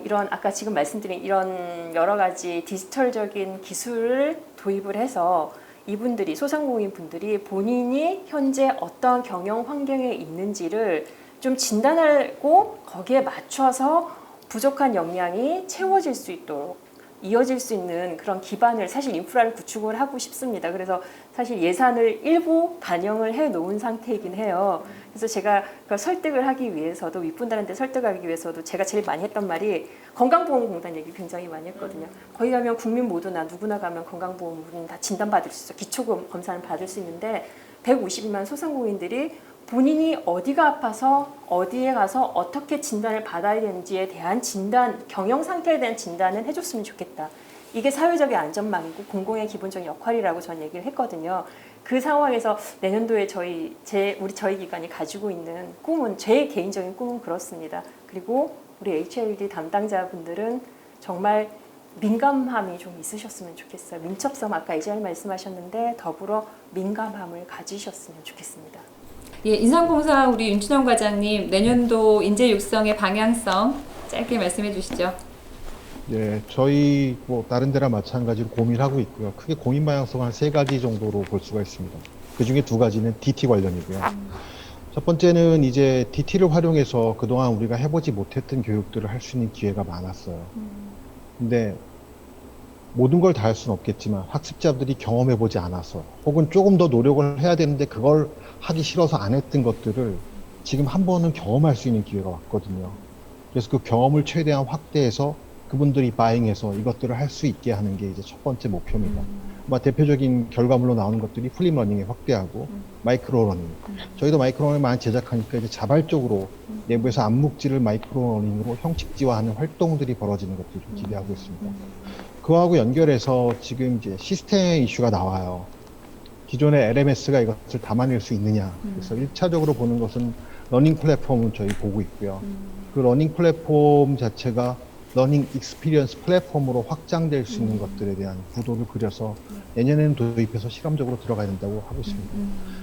이런 아까 지금 말씀드린 이런 여러 가지 디지털적인 기술을 도입을 해서 이분들이 소상공인 분들이 본인이 현재 어떠한 경영 환경에 있는지를 좀 진단하고 거기에 맞춰서 부족한 역량이 채워질 수 있도록 이어질 수 있는 그런 기반을 사실 인프라를 구축을 하고 싶습니다. 그래서 사실 예산을 일부 반영을 해 놓은 상태이긴 해요. 그래서 제가 그걸 설득을 하기 위해서도 윗분들한테 설득하기 위해서도 제가 제일 많이 했던 말이 건강보험공단 얘기 굉장히 많이 했거든요. 거기 가면 국민 모두나 누구나 가면 건강보험은 다 진단받을 수 있어. 기초검사는 받을 수 있는데 152만 소상공인들이 본인이 어디가 아파서 어디에 가서 어떻게 진단을 받아야 되는지에 대한 진단, 경영 상태에 대한 진단은 해줬으면 좋겠다. 이게 사회적인 안전망이고 공공의 기본적인 역할이라고 저는 얘기를 했거든요. 그 상황에서 내년도에 저희 기관이 가지고 있는 꿈은, 제 개인적인 꿈은 그렇습니다. 그리고 우리 HLD 담당자분들은 정말 민감함이 좀 있으셨으면 좋겠어요. 민첩성, 아까 이자일 말씀하셨는데 더불어 민감함을 가지셨으면 좋겠습니다. 예, 인삼공사 우리 윤춘영 과장님 내년도 인재 육성의 방향성 짧게 말씀해 주시죠. 예, 저희 뭐 다른 데랑 마찬가지로 고민하고 있고요. 크게 고민 방향성은 한 3가지 정도로 볼 수가 있습니다. 그 중에 2가지는 DT 관련이고요. 첫 번째는 이제 DT를 활용해서 그동안 우리가 해보지 못했던 교육들을 할 수 있는 기회가 많았어요. 근데 모든 걸 다 할 수는 없겠지만 학습자들이 경험해보지 않아서 혹은 조금 더 노력을 해야 되는데 그걸 하기 싫어서 안 했던 것들을 지금 한 번은 경험할 수 있는 기회가 왔거든요. 그래서 그 경험을 최대한 확대해서 그분들이 바잉해서 이것들을 할 수 있게 하는 게 이제 첫 번째 목표입니다. 대표적인 결과물로 나오는 것들이 플립 러닝에 확대하고 마이크로 러닝. 저희도 마이크로 러닝을 많이 제작하니까 이제 자발적으로 내부에서 암묵지를 마이크로 러닝으로 형식지화하는 활동들이 벌어지는 것들을 좀 기대하고 있습니다. 그거하고 연결해서 지금 이제 시스템 이슈가 나와요. 기존의 LMS가 이것을 담아낼 수 있느냐. 그래서 1차적으로 보는 것은 러닝 플랫폼을 저희 보고 있고요. 그 러닝 플랫폼 자체가 러닝 익스피리언스 플랫폼으로 확장될 수 있는 것들에 대한 구도를 그려서 내년에는 도입해서 실험적으로 들어가야 된다고 하고 있습니다.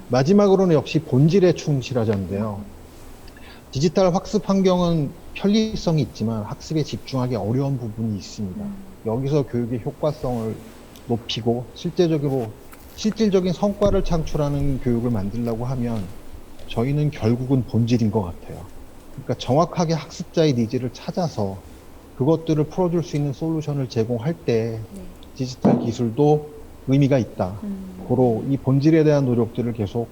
마지막으로는 역시 본질에 충실하자인데요. 디지털 학습 환경은 편리성이 있지만 학습에 집중하기 어려운 부분이 있습니다. 여기서 교육의 효과성을 높이고 실질적인 성과를 창출하는 교육을 만들려고 하면 저희는 결국은 본질인 것 같아요. 그러니까 정확하게 학습자의 니즈를 찾아서 그것들을 풀어줄 수 있는 솔루션을 제공할 때 디지털 기술도 의미가 있다. 고로 이 본질에 대한 노력들을 계속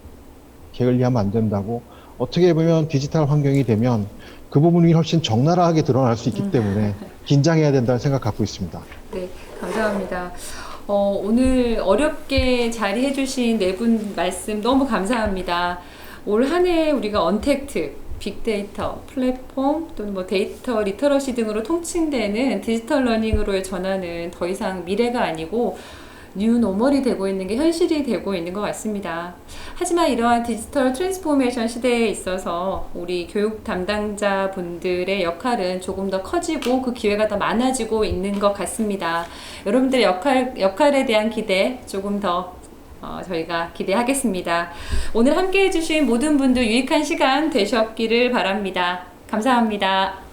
게을리하면 안 된다고. 어떻게 보면 디지털 환경이 되면 그 부분이 훨씬 적나라하게 드러날 수 있기 때문에 긴장해야 된다는 생각 갖고 있습니다. 네, 감사합니다. 오늘 어렵게 자리해주신 네 분 말씀 너무 감사합니다. 올 한 해 우리가 언택트, 빅데이터, 플랫폼 또는 뭐 데이터 리터러시 등으로 통칭되는 디지털 러닝으로의 전환은 더 이상 미래가 아니고 뉴 노멀이 되고 있는 게 현실이 되고 있는 것 같습니다. 하지만 이러한 디지털 트랜스포메이션 시대에 있어서 우리 교육 담당자 분들의 역할은 조금 더 커지고 그 기회가 더 많아지고 있는 것 같습니다. 여러분들의 역할에 대한 기대 조금 더 저희가 기대하겠습니다. 오늘 함께 해주신 모든 분들 유익한 시간 되셨기를 바랍니다. 감사합니다.